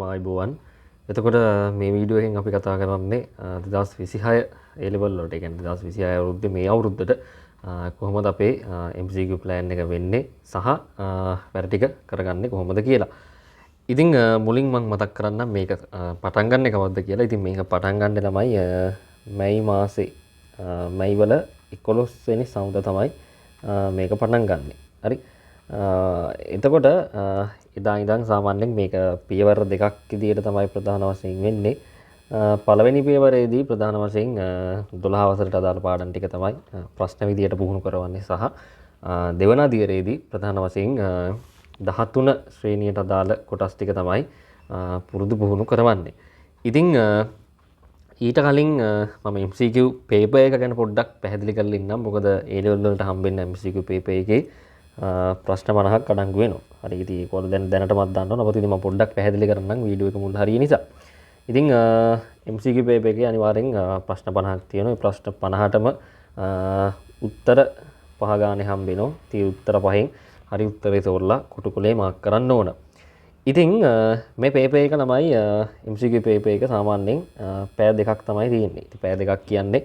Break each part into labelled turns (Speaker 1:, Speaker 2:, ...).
Speaker 1: ආයුබෝවන්. එතකොට මේ වීඩියෝ එකෙන් අපි කතා කරන්නේ 2026 A level වලට. ඒ කියන්නේ 2026 අවුරුද්දේ මේ අවුරුද්දට කොහොමද අපේ MCQ plan එක වෙන්නේ සහ වැඩ ටික කරගන්නේ කොහොමද කියලා. ඉතින් මුලින් මම මතක් කරන්නම් මේක පටන් ගන්න කවද්ද කියලා. ඉතින් මේක පටන් ගන්න ළමයි මැයි මාසේ මැයි වල 11 වෙනි සමුදා තමයි මේක පටන් ගන්නෙ. හරි. එතකොට එදා ඉඳන් සාමාන්‍යයෙන් මේක පියවර දෙකක් විදියට තමයි ප්‍රධාන වශයෙන් වෙන්නේ. පළවෙනි පියවරේදී ප්‍රධාන වශයෙන් 12 වසරට අදාළ පාඩම් ටික තමයි ප්‍රශ්න විදියට පුහුණු කරවන්නේ සහ දෙවන අදියරේදී ප්‍රධාන වශයෙන් 13 ශ්‍රේණියට අදාළ කොටස් ටික තමයි පුරුදු පුහුණු කරවන්නේ. ඉතින් ඊට කලින් මම MCQ paper එක ගැන පොඩ්ඩක් පැහැදිලි කරලා ඉන්නම්. මොකද A level වලට හම්බෙන්න MCQ paper එකේ ප්‍රශ්න 50ක් අඩංගු වෙනවා. හරි. ඉතින් ඒක වල දැනටමත් දන්නවා. නමුත් ඉතින් මම පොඩ්ඩක් පැහැදිලි කරන්නම් වීඩියෝ එක මුල් හරිය නිසා. ඉතින් MCQ paper එකේ අනිවාර්යෙන් ප්‍රශ්න 50ක් තියෙනවා. ඒ ප්‍රශ්න 50ටම උත්තර 5 ගානේ හම්බ වෙනවා. ඉතින් උත්තර 5න් හරි උත්තරේ තෝරලා කොටුකොලේ මාක් කරන්න ඕන. ඉතින් මේ paper එක ළමයි MCQ paper එක සාමාන්‍යයෙන් පැය දෙකක් තමයි තියෙන්නේ. ඉතින් පැය දෙකක් කියන්නේ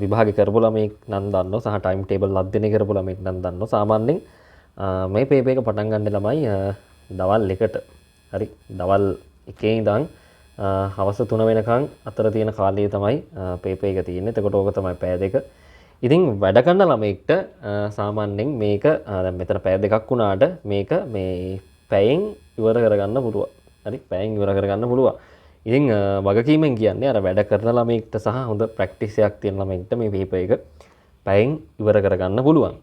Speaker 1: විභාගේ කරපු ළමෙක් නම් දන්නවා සහ ටයිම් ටේබල් අධ්‍යයනය කරපු ළමෙක් නම් දන්නවා. සාමාන්‍යයෙන් මේ paper එක පටන් ගන්න ළමයි දවල් 1ට. හරි. දවල් 1 ඉඳන් හවස 3 වෙනකන් අතර තියෙන කාලය තමයි paper එක තියෙන්නේ. එතකොට ඕක තමයි පැය දෙක. ඉතින් වැඩ කරන ළමෙක්ට සාමාන්‍යයෙන් මේක දැන් මෙතන පැය දෙකක් වුණාට මේක මේ පැයෙන් ඉවර කරගන්න පුළුවන්. හරි. පැයෙන් ඉවර කරගන්න පුළුවන්. ඉතින් වගකීමෙන් කියන්නේ අර වැඩ කරන ළමෙක්ට සහ හොඳ ප්‍රැක්ටිස් එකක් තියෙන ළමෙක්ට මේ paper එක පැයෙන් ඉවර කරගන්න පුළුවන්.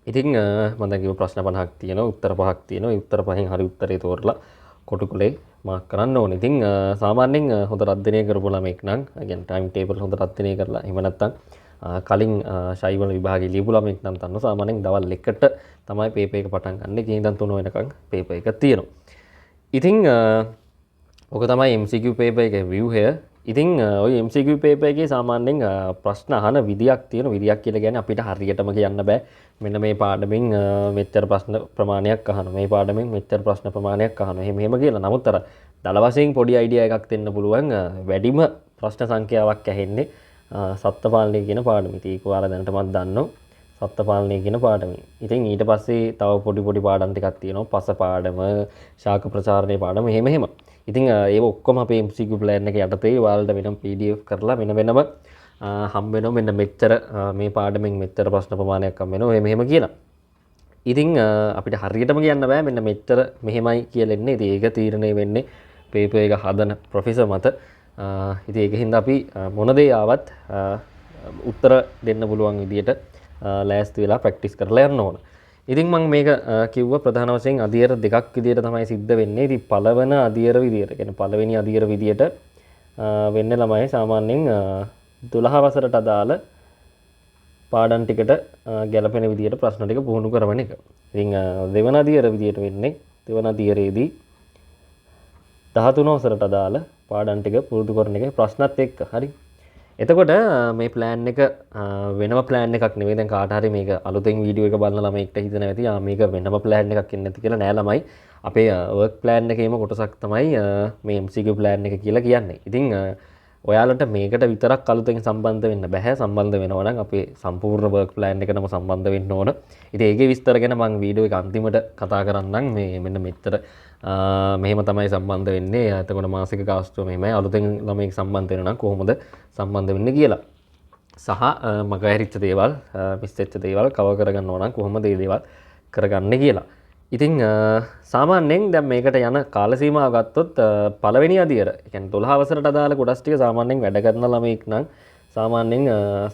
Speaker 1: ඉතින් මම දැන් කිව්ව ප්‍රශ්න 50ක් තියෙනවා, උත්තර 5ක් තියෙනවා. ඒ උත්තර 5න් හරි උත්තරේ තෝරලා කොටුකුලේ මාක් කරන්න ඕනේ. ඉතින් සාමාන්‍යයෙන් හොඳට අධ්‍යයනය කරපු ළමෙක් නම්, يعني ටයිම් ටේබල් හොඳට අධ්‍යයනය කරලා එහෙම නැත්නම් කලින් ශෛවල විභාගයේ ලියපු ළමෙක් නම් දන්නවා සාමාන්‍යයෙන් දවල් 1ට තමයි paper එක පටන් ගන්න. ඒ ඉඳන් 3 වෙනකන් paper එක තියෙනවා. ඉතින් ඔක තමයි MCQ paper එකේ view here. ඉතින් ওই MCQ paper එකේ සාමාන්‍යයෙන් ප්‍රශ්න අහන විදියක් තියෙනවා. විදියක් කියලා කියන්නේ අපිට හරියටම කියන්න බෑ. මෙන්න මේ පාඩමෙන් මෙච්චර ප්‍රශ්න ප්‍රමාණයක් අහනවා. මේ පාඩමෙන් මෙච්චර ප්‍රශ්න ප්‍රමාණයක් අහනවා. එහෙම කියලා. නමුත් අර දල වශයෙන් පොඩි අයිඩියා එකක් දෙන්න පුළුවන්. වැඩිම ප්‍රශ්න සංඛ්‍යාවක් ඇහෙන්නේ සත්ත්වපාලනය කියන පාඩම. ඉතින් ඒක ඔයාලා දැනටමත් දන්නවා. සත්ත්වපාලනය කියන පාඩම. ඉතින් ඊට පස්සේ තව පොඩි පාඩම් ටිකක් තියෙනවා. පස පාඩම, ශාක ප්‍රචාරණයේ පාඩම එහෙම. ඉතින් ඒක ඔක්කොම අපේ MCQ plan එක යටතේ ඔයාලට වෙනම PDF කරලා වෙනම හම්බ වෙනවා. මෙන්න මෙච්චර මේ පාඩමෙන් මෙච්චර ප්‍රශ්න ප්‍රමාණයක් හම්බ වෙනවා. මෙහෙම කියලා. ඉතින් අපිට හරියටම කියන්න බෑ මෙන්න මෙච්චර මෙහෙමයි කියලා එන්නේ. ඉතින් ඒක තීරණය වෙන්නේ paper එක හදන ප්‍රොෆෙසර් මත. ඉතින් ඒකින්ද අපි මොන දේ ආවත් උත්තර දෙන්න පුළුවන් විදියට ලෑස්ති වෙලා ප්‍රැක්ටිස් කරලා යන්න ඕන. ඉතින් මම මේක කිව්වා ප්‍රධාන වශයෙන් අදියර දෙකක් විදියට තමයි සිද්ධ වෙන්නේ. ඉතින් පළවන අදියර විදියට, කියන්නේ පළවෙනි අදියර විදියට වෙන්නේ ළමයි සාමාන්‍යයෙන් 12 වසරට අදාළ පාඩම් ටිකට ගැලපෙන විදියට ප්‍රශ්න ටික පුහුණු කරවන එක. ඉතින් දෙවන අදියර විදියට වෙන්නේ දෙවන අදියරේදී 13 වසරට අදාළ පාඩම් ටික පුරුදු කරන එකේ ප්‍රශ්නත් එක්ක. හරි. එතකොට මේ ප්ලෑන් එක වෙනම ප්ලෑන් එකක් නෙවෙයි. දැන් කාට හරි මේක අලුතෙන් වීඩියෝ එක බලන ළමයෙක්ට හිතෙනවා ඇති මේක වෙනම ප්ලෑන් එකක් ඉන්නේ නැති කියලා. නෑ ළමයි. අපේ වර්ක් ප්ලෑන් එකේම කොටසක් තමයි මේ MCQ ප්ලෑන් එක කියලා කියන්නේ. ඉතින් ඔයාලට මේකට විතරක් අලුතෙන් සම්බන්ධ වෙන්න බෑ. සම්බන්ධ වෙනවා නම් අපේ සම්පූර්ණ වර්ක් ප්ලෑන් එකටම සම්බන්ධ වෙන්න ඕන. ඉතින් ඒකේ විස්තර ගැන මම වීඩියෝ එක අන්තිමට කතා කරන්නම්. මේ මෙන්න මෙච්චර මෙහෙම තමයි සම්බන්ධ වෙන්නේ. එතකොට මාසික ගාස්තුව මෙහෙමයි. අලුතෙන් ළමයෙක් සම්බන්ධ වෙනවා නම් කොහොමද සම්බන්ධ වෙන්නේ කියලා. සහ මගහැරිච්ච දේවල්, මිස් වෙච්ච දේවල් කවර් කරගන්න ඕන නම් කොහොමද මේ දේවල් කරගන්නේ කියලා. ඉතින් සාමාන්‍යයෙන් දැන් මේකට යන කාල සීමාව ගත්තොත් පළවෙනි අදියර, ඒ කියන්නේ 12 වසරට අදාළ කොටස් ටික සාමාන්‍යයෙන් වැඩ කරන ළමයෙක් නම් සාමාන්‍යයෙන්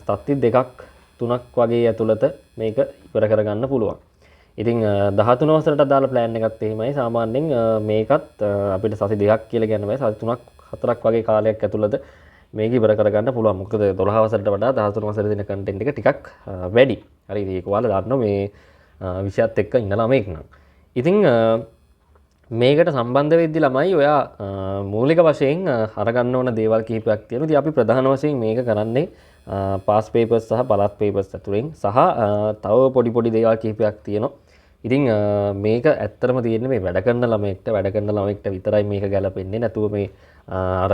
Speaker 1: සති දෙකක් තුනක් වගේ ඇතුළත මේක ඉවර කරගන්න පුළුවන්. ඉතින් 13 වසරට අදාළ ප්ලෑන් එකත් එහෙමයි. සාමාන්‍යයෙන් මේකත් අපිට සති දෙකක් කියලා කියන්න බෑ. සති තුනක් හතරක් වගේ කාලයක් ඇතුළත මේක ඉවර කරගන්න පුළුවන්. මොකද 12 වසරට වඩා 13 වසරේ දෙන කන්ටෙන්ට් එක ටිකක් වැඩි. හරි. ඒක ඔයාලා දන්නවා මේ විෂයත් එක්ක ඉන්න ළමයෙක් නම්. ඉතින් මේකට සම්බන්ධ වෙද්දි ළමයි ඔයා මූලික වශයෙන් අරගන්න ඕන දේවල් කිහිපයක් තියෙනවා. ඉතින් අපි ප්‍රධාන වශයෙන් මේක කරන්නේ පාස් පේපර්ස් සහ පළාත් පේපර්ස් අතුරින් සහ තව පොඩි දේවල් කිහිපයක් තියෙනවා. ඉතින් මේක ඇත්තටම තියෙන්නේ මේ වැඩ කරන ළමයෙක්ට විතරයි මේක ගැලපෙන්නේ. නැතුව මේ අර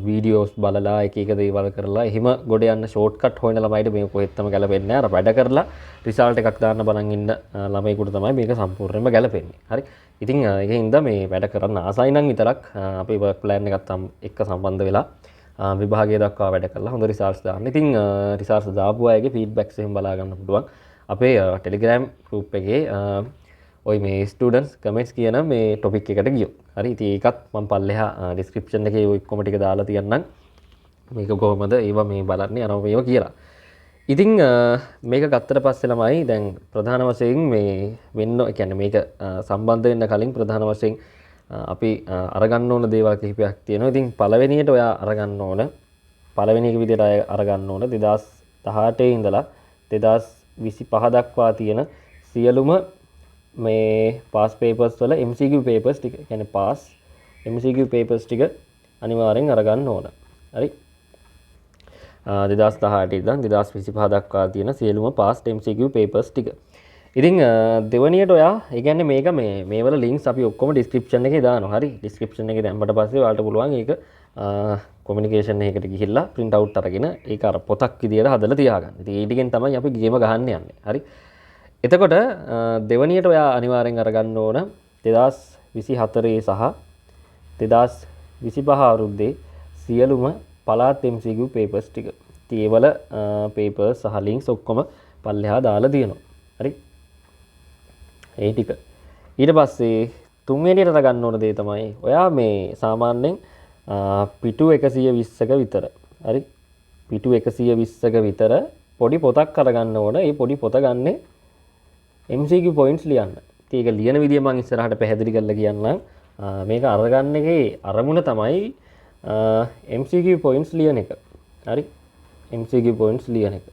Speaker 1: වීඩියෝස් බලලා එක එක දේවල් කරලා එහෙම ගොඩ යන්න ෂෝට්කට් හොයන ළමයිට මේක කොහෙත්ම ගැලපෙන්නේ නැහැ. අර වැඩ කරලා රිසල්ට් එකක් දාන්න බලන් ඉන්න ළමයිකට තමයි මේක සම්පූර්ණයෙන්ම ගැලපෙන්නේ. හරි. ඉතින් ඒකින්ද මේ වැඩ කරන්න ආසයි නම් විතරක් අපි වර්ක් ප්ලෑන් එකත් එක්ක සම්බන්ධ වෙලා විභාගය දක්වා වැඩ කරලා හොඳ රිසල්ට්ස් දාන්න. ඉතින් රිසල්ට්ස් දාපු අයගේ ෆීඩ්බැක්ස් එහෙම බලා ගන්න පුළුවන්. අපේ ටෙලිග්‍රෑම් ගෲප් එකේ ඔය මේ ස්ටුඩන්ට්ස් කමෙන්ට්ස් කියන මේ ටොපික් එකට ගියොත්. හරි. ඉතින් ඒකත් මම පල්ලෙහා ඩිස්ක්‍රිප්ෂන් එකේ ඔය කොම ටික දාලා තියන්නම්. මේක කොහොමද ඒවා මේ බලන්නේ අරව මේවා කියලා. ඉතින් මේක ගත්තට පස්සේ ළමයි දැන් ප්‍රධාන වශයෙන් මේ වෙන්න කියන්නේ මේක සම්බන්ධ වෙන්න කලින් ප්‍රධාන වශයෙන් අපි අරගන්න ඕන දේවල් කිහිපයක් තියෙනවා. ඉතින් පළවෙනියට ඔයා අරගන්න ඕන පළවෙනි එක විදිහට අරගන්න ඕන 2018 ඉඳලා 2025 දක්වා තියෙන සියලුම මේ පාස් පේපර්ස් වල MCQ පේපර්ස් ටික කියන්නේ පාස් MCQ පේපර්ස් ටික අනිවාර්යෙන් අරගන්න ඕන. හරි. 2018 ඉඳන් 2025 දක්වා තියෙන සියලුම පාස් MCQ පේපර්ස් ටික. ඉතින් දෙවනියට ඔයා ඒ කියන්නේ මේක මේවල ලින්ක්ස් අපි ඔක්කොම ඩිස්ක්‍රිප්ෂන් එකේ දානවා. හරි. ඩිස්ක්‍රිප්ෂන් එකේ දැම්මට පස්සේ ඔයාලට පුළුවන් ඒක කොමියුනිකේෂන් එකකට ගිහිල්ලා print out අරගෙන ඒක අර පොතක් විදියට හදලා තියාගන්න. ඉතින් ඒ ටිකෙන් තමයි අපි ගේම ගහන්න යන්නේ. හරි. එතකොට දෙවනියට ඔයා අනිවාර්යෙන් අරගන්න ඕන 2024 සහ 2025 අවුරුද්දේ සියලුම පළාත් MCQ පේපර්ස් ටික. ඉතින් ඒවල පේපර්ස් සහ ලින්ක්ස් ඔක්කොම පල්ලෙහා දාලා තියෙනවා. හරි. ඒ ටික. ඊට පස්සේ තුන්වෙනියට අරගන්න ඕන දේ තමයි ඔයා මේ සාමාන්‍යයෙන් පිටු 120ක විතර. හරි. පිටු 120ක විතර පොඩි පොතක් අරගන්න ඕන. ඒ පොඩි පොත ගන්නේ MCQ points ලියන්න. ඉතින් ඒක ලියන විදිය මම ඉස්සරහට පැහැදිලි කරලා කියන්නම්. මේක අරගන්න එකේ අරමුණ තමයි MCQ points ලියන එක. හරි. MCQ points ලියන එක.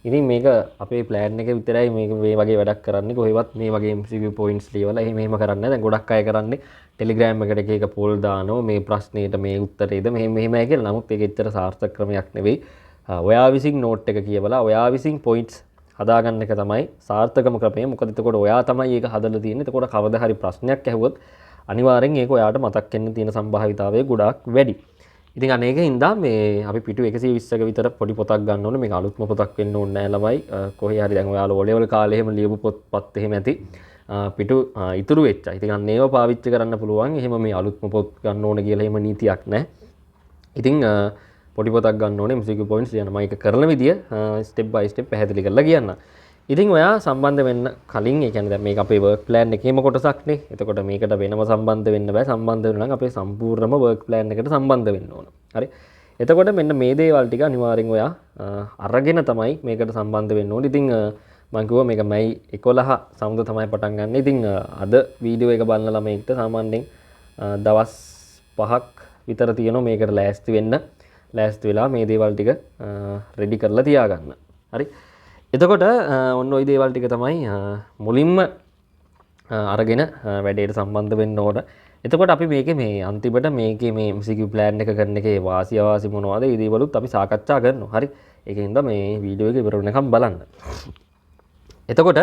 Speaker 1: ඉතින් මේක අපේ ප්ලෑන් එක විතරයි මේක මේ වගේ වැඩක් කරන්නේ. කොහෙවත් මේ වගේ MCQ points ලියවලා එහෙම කරන්නේ නැහැ. දැන් ගොඩක් අය කරන්නේ Telegram එකට එක එක poll දානවා මේ ප්‍රශ්නෙට මේ උත්තරේද මෙහෙමයි කියලා. නමුත් ඒක ඇත්තට සාර්ථක ක්‍රමයක් නෙවෙයි. ඔයා විසින් නෝට් එක කියවලා ඔයා විසින් points හදාගන්න එක තමයි සාර්ථකම ක්‍රමය. මොකද එතකොට ඔයා තමයි ඒක හදලා තියෙන්නේ. එතකොට කවදා හරි ප්‍රශ්නයක් ඇහුවොත් අනිවාර්යෙන් ඒක ඔයාට මතක් වෙන්න තියෙන සම්භාවිතාවය ගොඩාක් වැඩි. ඉතින් අනේක හින්දා මේ අපි පිටු 120ක විතර පොඩි පොතක් ගන්න ඕනේ. මේක අලුත්ම පොතක් වෙන්න ඕනේ නැහැ ළමයි. කොහේ හරි දැන් ඔයාලා O-level කාලේ එහෙම ලියපු පොත්පත් එහෙම ඇති. පිටු ඉතුරු වෙච්චා. ඉතින් අන්න ඒව පාවිච්චි කරන්න පුළුවන්. එහෙම මේ අලුත්ම පොත් ගන්න ඕනේ කියලා එහෙම නීතියක් නැහැ. ඉතින් පොඩි පොතක් ගන්න ඕනේ MCQ points ලියන්න. මම ඒක කරන විදිය step by step පැහැදිලි කරලා කියන්න. ඉතින් ඔයා සම්බන්ධ වෙන්න කලින් ඒ කියන්නේ දැන් මේක අපේ work plan එකේම කොටසක් නේ. එතකොට මේකට වෙනම සම්බන්ධ වෙන්න බෑ. සම්බන්ධ වෙන්න නම් අපේ සම්පූර්ණම work plan එකට සම්බන්ධ වෙන්න ඕන. හරි. එතකොට මෙන්න මේ දේවල් ටික අනිවාර්යෙන් ඔයා අරගෙන තමයි මේකට සම්බන්ධ වෙන්න ඕනේ. ඉතින් මම කිව්වා මේක මයි 11 සමුද තමයි පටන් ගන්න. ඉතින් අද වීඩියෝ එක බලන ළමයින්ට සාමාන්‍යයෙන් දවස් 5ක් විතර තියෙනවා මේකට ලෑස්ති වෙන්න. ලෑස්ති වෙලා මේ දේවල් ටික රෙඩි කරලා තියාගන්න. හරි. එතකොට ඔන්න ওই දේවල් ටික තමයි මුලින්ම අරගෙන වැඩේට සම්බන්ධ වෙන්න ඕන. එතකොට අපි මේකේ මේ අන්තිමට මේකේ මේ MCQ plan එක කරන එකේ වාසි අවාසි මොනවද ඒ දේවලුත් අපි සාකච්ඡා කරනවා. හරි. ඒකින්ද මේ වීඩියෝ එක ඉවර වෙනකම් බලන්න. එතකොට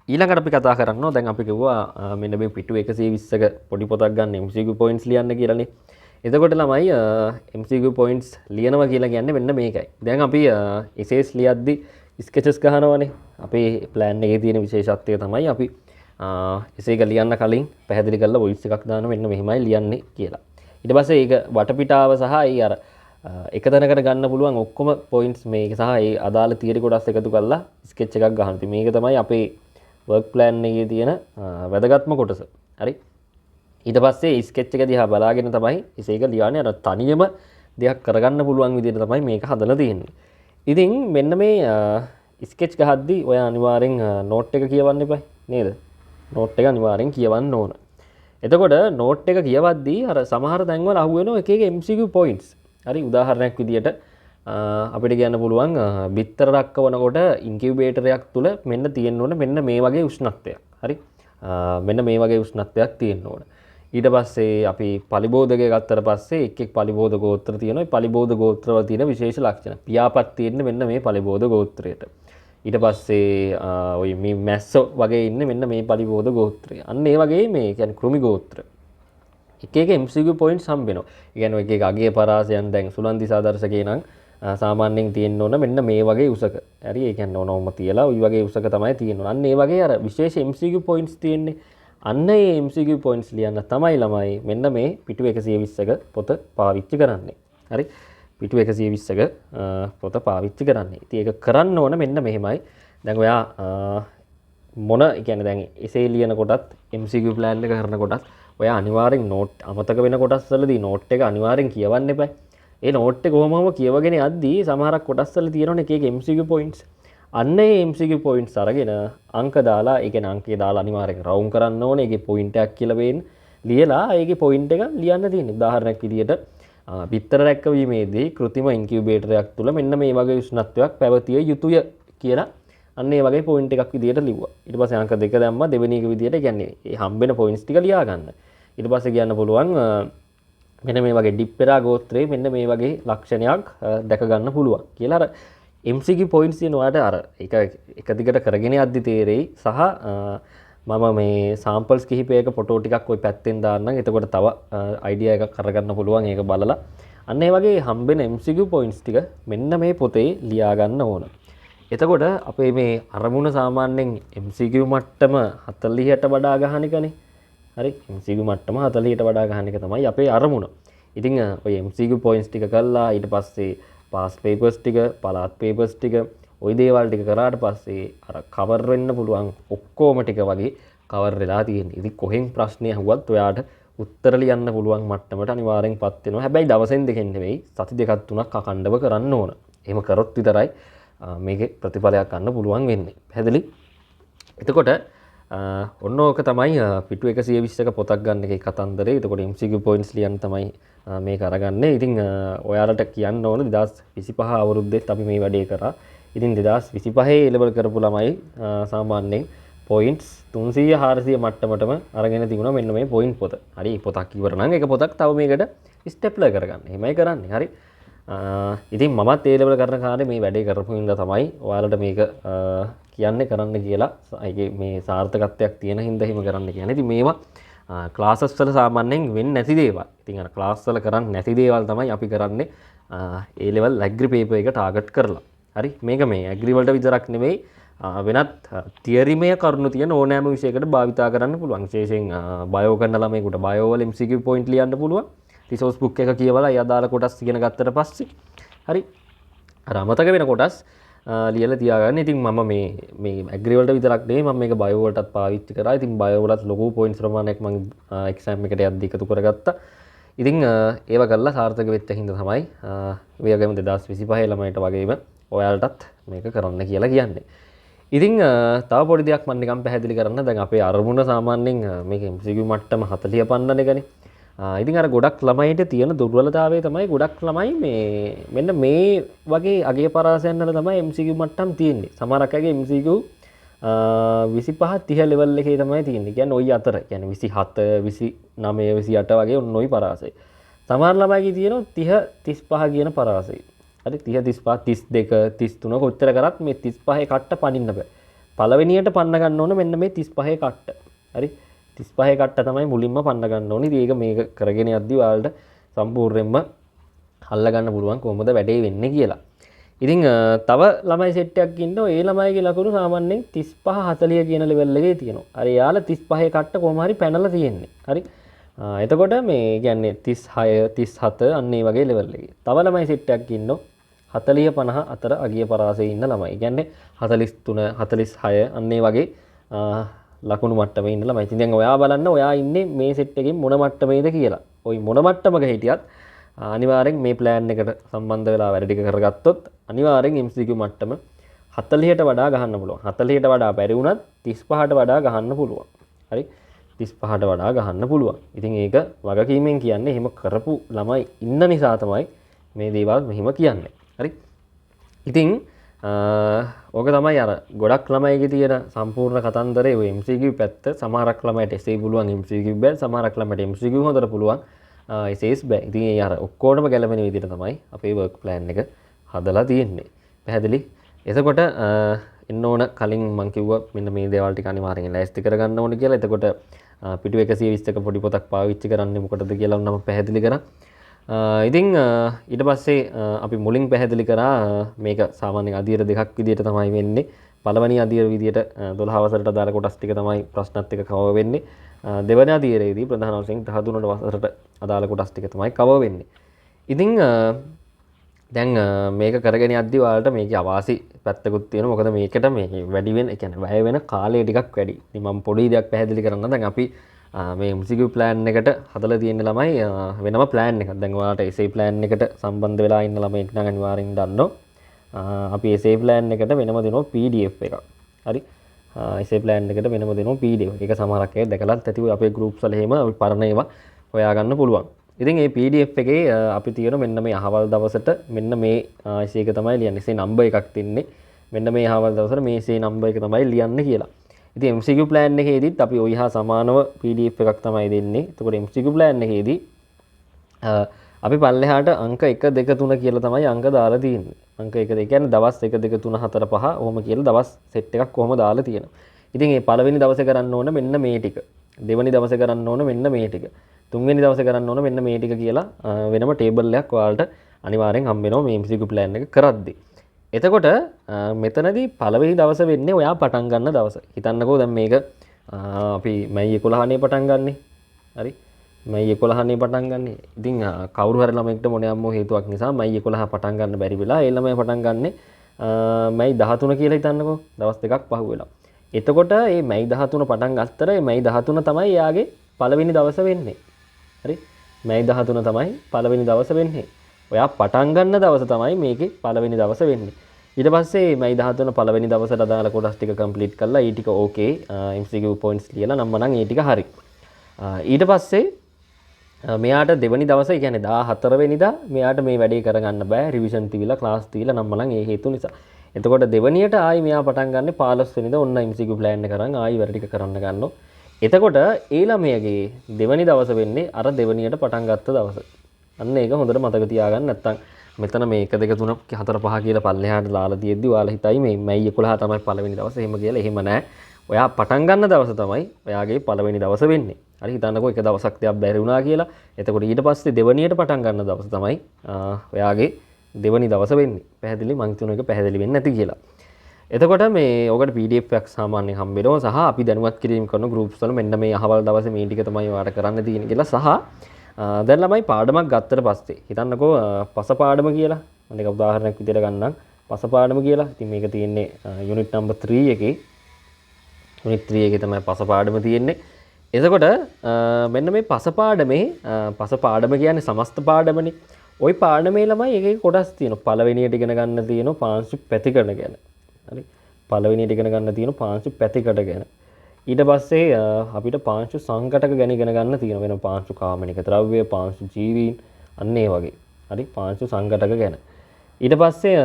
Speaker 1: ඊළඟට අපි කතා කරනවා දැන් අපි කිව්වා මෙන්න මේ පිටු 120ක පොඩි පොතක් ගන්න MCQ points ලියන්න කියලානේ. එතකොට ළමයි MCQ points ලියනවා කියලා කියන්නේ මෙන්න මේකයි. දැන් අපි essays ලියද්දි sketches ගහනවානේ. අපේ plan එකේ තියෙන විශේෂත්වය තමයි අපි essay එක ලියන්න කලින් පැහැදිලි කරලා voice එකක් දානවා මෙන්න මෙහෙමයි ලියන්නේ කියලා. ඊට පස්සේ ඒක වටපිටාව සහ ඒ අර එක තැනකට ගන්න පුළුවන් ඔක්කොම points මේක සහ ඒ අදාළ theory කොටස් එකතු කරලා sketch එකක් ගන්න. ඉතින් මේක තමයි අපේ work plan එකේ තියෙන වැදගත්ම කොටස. හරි. ඊට පස්සේ ස්කෙච් එක දිහා බලාගෙන තමයි ඒක ලියන්නේ. අර තනියම දෙයක් කරගන්න පුළුවන් විදිහට තමයි මේක හදලා තියෙන්නේ. ඉතින් මෙන්න මේ ස්කෙච් ගහද්දි ඔය අනිවාර්යෙන් නෝට් එක කියවන්න එපා නේද? නෝට් එක අනිවාර්යෙන් කියවන්න ඕන. එතකොට නෝට් එක කියවද්දී අර සමහර තැන්වල අහුවෙනවා එක එක MCQ points. හරි. උදාහරණයක් විදිහට අපිට කියන්න පුළුවන් බිත්තර රක්කවනකොට ඉන්කියුබේටර් එකක් තුල මෙන්න තියෙන්න ඕන මෙන්න මේ වගේ උෂ්ණත්වයක්. හරි. මෙන්න මේ වගේ උෂ්ණත්වයක් තියෙන්න ඕන. ඊට පස්සේ අපි පලිබෝධකය ගත්තට පස්සේ එක් පලිබෝධ ගෝත්‍ර තියෙනවා. ඒ පලිබෝධ ගෝත්‍රවල තියෙන විශේෂ ලක්ෂණ. පියාපත් තියෙන්නේ මෙන්න මේ පලිබෝධ ගෝත්‍රයට. ඊට පස්සේ ඔය මේ මැස්සෝ වගේ ඉන්නේ මෙන්න මේ පලිබෝධ ගෝත්‍රය. අන්න ඒ වගේ මේ කියන්නේ කෘමි ගෝත්‍ර. එක එක MCQ points හම්බ වෙනවා. ඒ කියන්නේ එක එක අගය පරාසයන් දැන් සුලන්දි සාදර්ශකේ නම් සාමාන්‍යයෙන් තියෙන්න ඕන මෙන්න මේ වගේ උසක. හරි ඒ කියන්නේ ඕනවම තියලා ওই වගේ උසක තමයි තියෙන්නේ. අන්න ඒ වගේ අර විශේෂ MCQ points තියෙන්නේ. අන්න ඒ MCQ points ලියන්න තමයි ළමයි මෙන්න මේ පිටු 120ක පොත පාවිච්චි කරන්නේ. හරි පිටු 120ක පොත පාවිච්චි කරන්නේ. ඉතින් ඒක කරන්න ඕන මෙන්න මෙහෙමයි. දැන් ඔයා මොන කියන්නේ දැන් එසේ ලියන කොටත් MCQ plan එක කරන කොටත් ඔයා අනිවාර්යෙන් නෝට් අමතක වෙන කොටස් වලදී නෝට් එක අනිවාර්යෙන් කියවන්න එපා. ඒ නෝට් එක කොහොමම කියවගෙන යද්දී සමහරක් කොටස් වල තියෙනවනේ එක එක MCQ points. අන්න ඒ MCQ points අරගෙන අංක දාලා ඒ කියන්නේ අංකේ දාලා අනිවාර්යෙන් රවුම් කරන්න ඕනේ. ඒකේ පොයින්ට් එකක් කියලා වෙන්නේ. ලියලා ඒකේ පොයින්ට් එක ලියන්න තියෙන්නේ. උදාහරණයක් විදියට බිත්තර රැක්කවීමේදී කෘතිම ඉන්කියුබේටරයක් තුළ මෙන්න මේ වගේ උෂ්ණත්වයක් පැවතිය යුතුය කියලා අන්න ඒ වගේ පොයින්ට් එකක් විදියට ලිව්වා. ඊට පස්සේ අංක 2 දැම්මා දෙවෙනි එක විදියට කියන්නේ මේ හම්බෙන පොයින්ට්ස් ටික ලියා ගන්න. ඊට පස්සේ කියන්න පුළුවන් මෙන්න මේ වගේ ඩිප්පෙරා ගෝත්‍රයේ මෙන්න මේ වගේ ලක්ෂණයක් දැක ගන්න පුළුවන් කියලා අර MCQ points කියන ඔයාලට අර එක දිගට කරගෙන යද්දි තේරෙයි සහ මම මේ සාම්පල්ස් කිහිපයක ෆොටෝ ටිකක් ওই පැත්තෙන් දාන්නම්. එතකොට තව අයිඩියා එකක් අරගන්න පුළුවන් ඒක බලලා. අන්න ඒ වගේ හම්බෙන MCQ points ටික මෙන්න මේ පොතේ ලියා ගන්න ඕන. එතකොට අපේ මේ අරමුණ සාමාන්‍යයෙන් MCQ මට්ටම 40ට වඩා ගහන එකනේ. හරි MCQ මට්ටම 40ට වඩා ගහන එක තමයි අපේ අරමුණ. ඉතින් ඔය MCQ points ටික කළා ඊට පස්සේ පාස් papers ටික, පළාත් papers ටික, ওই දේවල් ටික කරාට පස්සේ අර කවර් වෙන්න පුළුවන් ඔක්කොම ටික වගේ කවර් වෙලා තියෙනවා. ඉතින් කොහෙන් ප්‍රශ්නය අහුවත් ඔයාට උත්තර ලියන්න පුළුවන් මට්ටමට අනිවාර්යෙන්පත් වෙනවා. හැබැයි දවසෙන් දෙකෙන් නෙවෙයි සති දෙකක් තුනක් අකණ්ඩව කරන්න ඕන. එහෙම කරොත් විතරයි මේකේ ප්‍රතිඵලයක් ගන්න පුළුවන් වෙන්නේ. පැහැදිලි? එතකොට ඔන්න ඕක තමයි පිටු 120ක පොතක් ගන්න එකේ කතන්දරේ. එතකොට MCQ points ලියන්න තමයි මේක අරගන්නේ. ඉතින් ඔයාලට කියන්න ඕන 2025 අවුරුද්දෙත් අපි මේ වැඩේ කරා. ඉතින් 2025 ලෙවල් කරපු ළමයි සාමාන්‍යයෙන් points 300 400 මට්ටමටම අරගෙන තිබුණා මෙන්න මේ point පොත. හරි පොතක් ඉවර නම් ඒක පොතක් තව මේකට ස්ටෙප්ලර් කරගන්න. එහෙමයි කරන්නේ. හරි. ඉතින් මමත් ඒ ලෙවල් කරන කාලේ මේ වැඩේ කරපු හින්දා තමයි ඔයාලට මේක කියන්නේ කරන්න කියලා. ඒකේ මේ සාර්ථකත්වයක් තියෙන හින්දා හිම කරන්න කියන්නේ. ඉතින් මේවා ක්ලාසස් වල සාමාන්‍යයෙන් වෙන්නේ නැති දේවල්. ඉතින් අර ක්ලාස් වල කරන්නේ නැති දේවල් තමයි අපි කරන්නේ ඒ ලෙවල් ඇග්‍රි පේපර් එක ටාගට් කරලා. හරි මේක මේ ඇග්‍රි වලට විතරක් නෙවෙයි වෙනත් තියරිමය කරුණු තියෙන ඕනෑම විෂයකට භාවිතා කරන්න පුළුවන්. විශේෂයෙන් බයෝ කරන ළමයෙකුට බයෝ වල MCQ point ලියන්න පුළුවන්. රිසෝස් බුක් එක කියවලා ඒ අදාළ කොටස් ඉගෙන ගත්තට පස්සේ හරි අර අමතක වෙන කොටස් ලියලා තියාගන්න. ඉතින් මම මේ ඇග්‍රි වලට විතරක් නෙවෙයි මම මේක බයෝ වලටත් පාවිච්චි කරා. ඉතින් බයෝ වලත් ලොකු පොයින්ට්ස් ප්‍රමාණයක් මම එක්සෑම් එකට යද්දි එකතු කරගත්තා. ඉතින් ඒව කරලා සාර්ථක වෙච්ච හින්දා තමයි මේ වගේම 2025 ළමයිට වගේම ඔයාලටත් මේක කරන්න කියලා කියන්නේ. ඉතින් තව පොඩි දෙයක් මම නිකන් පැහැදිලි කරන්න. දැන් අපේ අරමුණ සාමාන්‍යයෙන් මේක MCQ මට්ටම 40 පන්නන එකනේ. ඉතින් අර ගොඩක් ළමයිට තියෙන දුර්වලතාවය තමයි ගොඩක් ළමයි මේ මෙන්න මේ වගේ අගේ පරාසයන් වල තමයි MCQ මට්ටම් තියෙන්නේ. සමහරක් අයගේ MCQ 25 30 ලෙවල් එකේ තමයි තියෙන්නේ. කියන්නේ ওই අතර. කියන්නේ 27 29 28 වගේ ඔන්න ওই පරාසය. සමහර ළමයිගේ තියෙනවා 30 35 කියන පරාසය. හරි 30 35 32 33 කොච්චර කරත් මේ 35 කට්ට පනින්න බෑ. පළවෙනියට පන්න ගන්න ඕන මෙන්න මේ 35 කට්ට. හරි 35 කට්ට තමයි මුලින්ම පන්න ගන්න ඕනේ. ඉතින් ඒක මේක කරගෙන යද්දි ඔයාලට සම්පූර්ණයෙන්ම අල්ල ගන්න පුළුවන් කොහොමද වැඩේ වෙන්නේ කියලා. ඉතින් තව ළමයි සෙට් එකක් ඉන්නවා. ඒ ළමයිගේ ලකුණු සාමාන්‍යයෙන් 35 40 කියන ලෙවල් එකේ තියෙනවා. හරි යාළ 35 කට්ට කොහොම හරි පැනලා තියෙන්නේ. හරි එතකොට මේ කියන්නේ 36 37 අන්න ඒ වගේ ලෙවල් එකේ. තව ළමයි සෙට් එකක් ඉන්නවා 40 50 අතර අගිය පරාසයේ ඉන්න ළමයි. කියන්නේ 43 46 අන්න ඒ වගේ ලකුණු මට්ටමේ ඉන්න ළමයි. ඉතින් දැන් ඔයා බලන්න ඔයා ඉන්නේ මේ සෙට් එකෙන් මොන මට්ටමේද කියලා. ওই මොන මට්ටමක හිටියත් අනිවාර්යෙන් මේ ප්ලෑන් එකට සම්බන්ධ වෙලා වැඩ ටික කරගත්තොත් අනිවාර්යෙන් MCQ මට්ටම 40ට වඩා ගහන්න පුළුවන්. 40ට වඩා බැරි වුණත් 35ට වඩා ගහන්න පුළුවන්. හරි 35ට වඩා ගහන්න පුළුවන්. ඉතින් ඒක වගකීමෙන් කියන්නේ එහෙම කරපු ළමයි ඉන්න නිසා තමයි මේ දේවල් මෙහිම කියන්නේ. හරි ඉතින් ඕක තමයි අර ගොඩක් ළමයිගේ තියෙන සම්පූර්ණ කතන්දරේ ඔය MCQ පැත්ත. සමහරක් ළමයිට essay පුළුවන් MCQ බෑ. සමහරක් ළමයිට MCQ හොඳට පුළුවන් essays බෑ. ඉතින් ඒ අර ඔක්කොටම ගැලපෙන විදිහට තමයි අපේ work plan එක හදලා තියෙන්නේ. පැහැදිලි? එතකොට එන්න ඕන කලින් මං කිව්වා මෙන්න මේ දේවල් ටික අනිවාර්යෙන් ලෑස්ති කරගන්න ඕනේ කියලා. එතකොට පිටු 120ක පොඩි පොතක් පාවිච්චි කරන්නේ මොකටද කියලා නම් පැහැදිලි කරා. ඉතින් ඊට පස්සේ අපි මුලින් පැහැදිලි කරා මේක සාමාන්‍යයෙන් අදියර දෙකක් විදියට තමයි වෙන්නේ. පළවෙනි අදියර විදියට 12 වසරට අදාළ කොටස් ටික තමයි ප්‍රශ්නත් එක්ක කවර් වෙන්නේ. දෙවන අදියරේදී ප්‍රධාන වශයෙන් 13 වසරට අදාළ කොටස් ටික තමයි කවර් වෙන්නේ. ඉතින් දැන් මේක කරගෙන යද්දි ඔයාලට මේකේ අවාසි පැත්තකුත් තියෙනවා. මොකද මේකට මේ වැඩි වෙන, ඒ කියන්නේ වැය වෙන කාලය ටිකක් වැඩි. ඉතින් මම පොඩි දෙයක් පැහැදිලි කරන්න. දැන් අපි මේ MCQ plan එකට හදලා තියෙන ළමයි වෙනම plan එකක්. දැන් ඔයාලට essay plan එකට සම්බන්ධ වෙලා ඉන්න ළමයි නම් අනිවාර්යෙන් දන්නවා. අපි essay plan එකට වෙනම දෙනවා PDF එකක්. හරි. essay plan එකට වෙනම දෙනවා PDF. ඒක සමහරක් අය දැකලත් ඇති අපේ groups වල එහෙම අපි පරණ ඒවා හොයාගන්න පුළුවන්. ඉතින් මේ PDF එකේ අපි තියෙන මෙන්න මේ අහවල් දවසට මෙන්න මේ essay එක තමයි ලියන්නේ. essay number එකක් තින්නේ. මෙන්න මේ අහවල් දවසට මේ essay number එක තමයි ලියන්න කියලා. ඉතින් MCQ plan එකේදීත් අපි ඔය හා සමානව PDF එකක් තමයි දෙන්නේ. එතකොට MCQ plan එකේදී අපි පල්ලෙහාට අංක 1 2 3 කියලා තමයි අංක දාලා තියෙන්නේ. අංක 1 2 කියන්නේ දවස් 1 2 3 4 5 ඔහොම කියලා දවස් සෙට් එකක් කොහොම දාලා තියෙනවා. ඉතින් මේ පළවෙනි දවසේ කරන්න ඕන මෙන්න මේ ටික. දෙවෙනි දවසේ කරන්න ඕන මෙන්න මේ ටික. තුන්වෙනි දවසේ කරන්න ඕන මෙන්න මේ ටික කියලා වෙනම ටේබල් එකක් ඔයාලට අනිවාර්යෙන් හම්බ වෙනවා මේ MCQ plan එක කරද්දී. එතකොට මෙතනදී පළවෙනි දවස වෙන්නේ ඔයා පටන් ගන්න දවස. හිතන්නකෝ දැන් මේක අපි මැයි 11 පටන් ගන්නෙ. හරි. මැයි 11 පටන් ගන්නෙ. ඉතින් කවුරු හරි ළමයෙක්ට මොනියම්ම හේතුවක් නිසා මැයි 11 පටන් ගන්න බැරි වෙලා ඒ ළමයා පටන් ගන්නෙ මැයි 13 කියලා හිතන්නකෝ. දවස් දෙකක් පහු වෙලා. එතකොට මේ මැයි 13 පටන් ගත්තට මේ මැයි 13 තමයි එයාගේ පළවෙනි දවස වෙන්නේ. හරි. මැයි 13 තමයි පළවෙනි දවස වෙන්නේ. ඔයා පටන් ගන්න දවස තමයි මේකේ පළවෙනි දවස වෙන්නේ. ඊට පස්සේ මැයි 13 පළවෙනි දවසට අදාළ කොටස් ටික කම්ප්ලීට් කරලා ඊ ටික ඕකේ MCQ points ලියලා නම් මනම් ඒ ටික හරි. ඊට පස්සේ මෙයාට දෙවනි දවස කියන්නේ 14 වෙනිදා මෙයාට මේ වැඩේ කරගන්න බෑ රිවිෂන් තියලා ක්ලාස් තියලා නම් මනම් ඒ හේතු නිසා. එතකොට දෙවනියට ආයි මෙයා පටන් ගන්න 15 වෙනිදා ඔන්න MCQ plan එක කරන් ආයි වැඩ ටික කරන්න ගන්නවා. එතකොට ඒ ළමයාගේ දෙවනි දවස වෙන්නේ අර දෙවනියට පටන් ගත්ත දවස. අන්න ඒක හොඳට මතක තියාගන්න. නැත්තම් මෙතන මේ 1 2 3 4 5 කියලා පල්ලෙහාට දාලා තියෙද්දි ඔයාලා හිතයි මේ මැයි 11 තමයි පළවෙනි දවස එහෙම කියලා. එහෙම නෑ. ඔයා පටන් ගන්න දවස තමයි ඔයාගේ පළවෙනි දවස වෙන්නේ. හරි හිතන්නකෝ එක දවසක් තියක් බැරි වුණා කියලා. එතකොට ඊට පස්සේ දෙවනියට පටන් ගන්න දවස තමයි ඔයාගේ දෙවනි දවස වෙන්නේ. පැහැදිලි? මං හිතන එක පැහැදිලි වෙන්නේ නැති කියලා. එතකොට මේ ඔකට PDF එකක් සාමාන්‍යයෙන් හම්බ වෙනවා සහ අපි දැනුවත් කිරීම කරන groups වල මෙන්න මේ අහවල් දවසේ මේ ටික තමයි ඔයාලට කරන්න තියෙන්නේ කියලා සහ දැන් ළමයි පාඩමක් ගත්තට පස්සේ හිතන්නකෝ පස පාඩම කියලා. මම එක උදාහරණයක් විදිහට ගන්නම්. පස පාඩම කියලා. ඉතින් මේක තියෙන්නේ unit number 3 එකේ. unit 3 එකේ තමයි පස පාඩම තියෙන්නේ. එතකොට මෙන්න මේ පස පාඩම කියන්නේ සමස්ත පාඩමනේ. ওই පාඩමේ ළමයි එකේ කොටස් තියෙනවා. පළවෙනියට ඉගෙන ගන්න තියෙනවා පාංශු පැතිකඩ ගැන. හරි. පළවෙනියට ඉගෙන ගන්න තියෙනවා පාංශු පැතිකඩ ගැන. ඊට පස්සේ අපිට පාංශු සංඝටක ගැන ඉගෙන ගන්න තියෙනවා. වෙන පාංශු කාමනික ද්‍රව්‍ය, පාංශු ජීවීන් අන්න ඒ වගේ. හරි. පාංශු සංඝටක ගැන. ඊට පස්සේ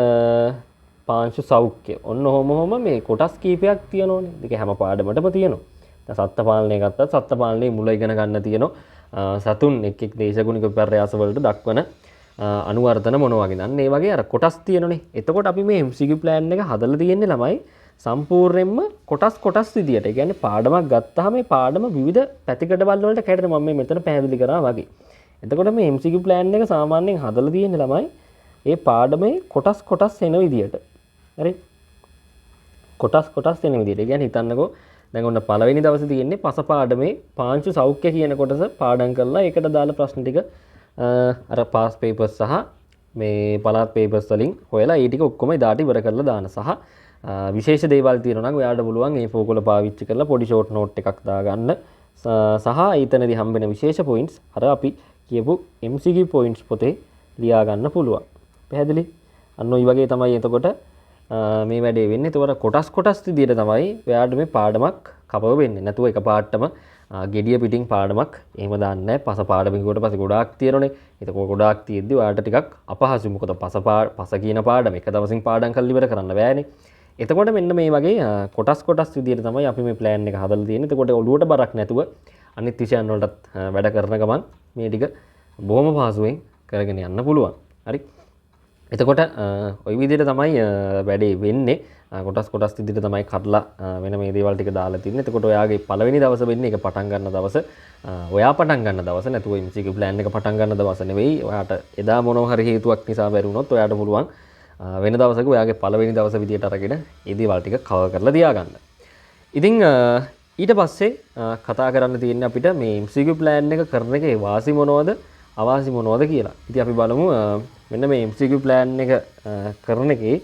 Speaker 1: පාංශු සෞඛ්‍ය. ඔන්න ඔහොම මේ කොටස් කීපයක් තියෙනෝනේ. ඒක හැම පාඩමකටම තියෙනවා. දැන් සත්ත්ව පාලනය ගත්තත් සත්ත්ව පාලනයේ මුල ඉගෙන ගන්න තියෙනවා. සතුන් එක් එක් දේශගුණික විපර්යාස වලට දක්වන අනුවර්තන මොනවා වගේද? අන්න ඒ වගේ අර කොටස් තියෙනනේ. එතකොට අපි මේ MCQ plan එක හදලා තියෙන්නේ ළමයි සම්පූර්ණයෙන්ම කොටස් විදියට. ඒ කියන්නේ පාඩමක් ගත්තාම මේ පාඩම විවිධ පැතිකඩවල වලට කැඩෙන මම මෙතන පැහැදිලි කරා වගේ. එතකොට මේ MCQ plan එක සාමාන්‍යයෙන් හදලා තියෙන්නේ ළමයි ඒ පාඩමේ කොටස් එන විදියට. හරි? කොටස් එන විදියට. ඒ කියන්නේ හිතන්නකෝ දැන් ඔන්න පළවෙනි දවසේ තියෙන්නේ පස පාඩමේ පාංශු සෞඛ්‍ය කියන කොටස පාඩම් කරලා ඒකට දාලා ප්‍රශ්න ටික අර පාස් පේපර්ස් සහ මේ පළාත් පේපර්ස් වලින් හොයලා ඒ ටික ඔක්කොම එදාට ඉවර කරලා දාන සහ විශේෂ දේවල් තියෙනවා නම් ඔයාලට පුළුවන් මේ ෆෝකෝල පාවිච්චි කරලා පොඩි ෂෝට් නෝට් එකක් දාගන්න සහ ඊතනදී හම්බෙන විශේෂ පොයින්ට්ස් අර අපි කියපු MCQ පොයින්ට්ස් පොතේ ලියා ගන්න පුළුවන්. පැහැදිලි? අන්න ඔය වගේ තමයි එතකොට මේ වැඩේ වෙන්නේ. ඒතකොට කොටස් විදියට තමයි ඔයාලට මේ පාඩමක් කවර් වෙන්නේ. නැතුව එකපාරටම ගෙඩිය පිටින් පාඩමක් එහෙම දාන්නේ නැහැ. පස පාඩමින් කොට පස්සේ ගොඩාක් තියෙනනේ. ඒක ගොඩාක් තියෙද්දි ඔයාලට ටිකක් අපහසුයි. මොකද පස කියන පාඩම එක දවසින් පාඩම් කරලා ඉවර කරන්න බෑනේ. එතකොට මෙන්න මේ වගේ කොටස් විදියට තමයි අපි මේ plan එක හදලා තියෙන්නේ. එතකොට ඔළුවට බරක් නැතුව අනිත් විෂයන් වලටත් වැඩ කරන ගමන් මේ ටික බොහොම පහසුවෙන් කරගෙන යන්න පුළුවන්. හරි. එතකොට ඔය විදිහට තමයි වැඩේ වෙන්නේ. කොටස් විදිහට තමයි කඩලා වෙන මේ දේවල් ටික දාලා තින්නේ. එතකොට ඔයාගේ පළවෙනි දවස වෙන්නේ ඒක පටන් ගන්න දවස. ඔයා පටන් ගන්න දවස නැතුව MCQ plan එක පටන් ගන්න දවස නෙවෙයි. ඔයාට එදා මොනවා හරි හේතුවක් නිසා බැරි වුණොත් ඔයාට පුළුවන් වෙන දවසක ඔයාගේ පළවෙනි දවස විදිහට අරගෙන ඒ දේවල් ටික කවර් කරලා තියාගන්න. ඉතින් ඊට පස්සේ කතා කරන්න තියෙන්නේ අපිට මේ MCQ plan එක කරන එකේ වාසි මොනවද අවාසි මොනවද කියලා. ඉතින් අපි බලමු මෙන්න මේ MCQ plan එක කරන එකේ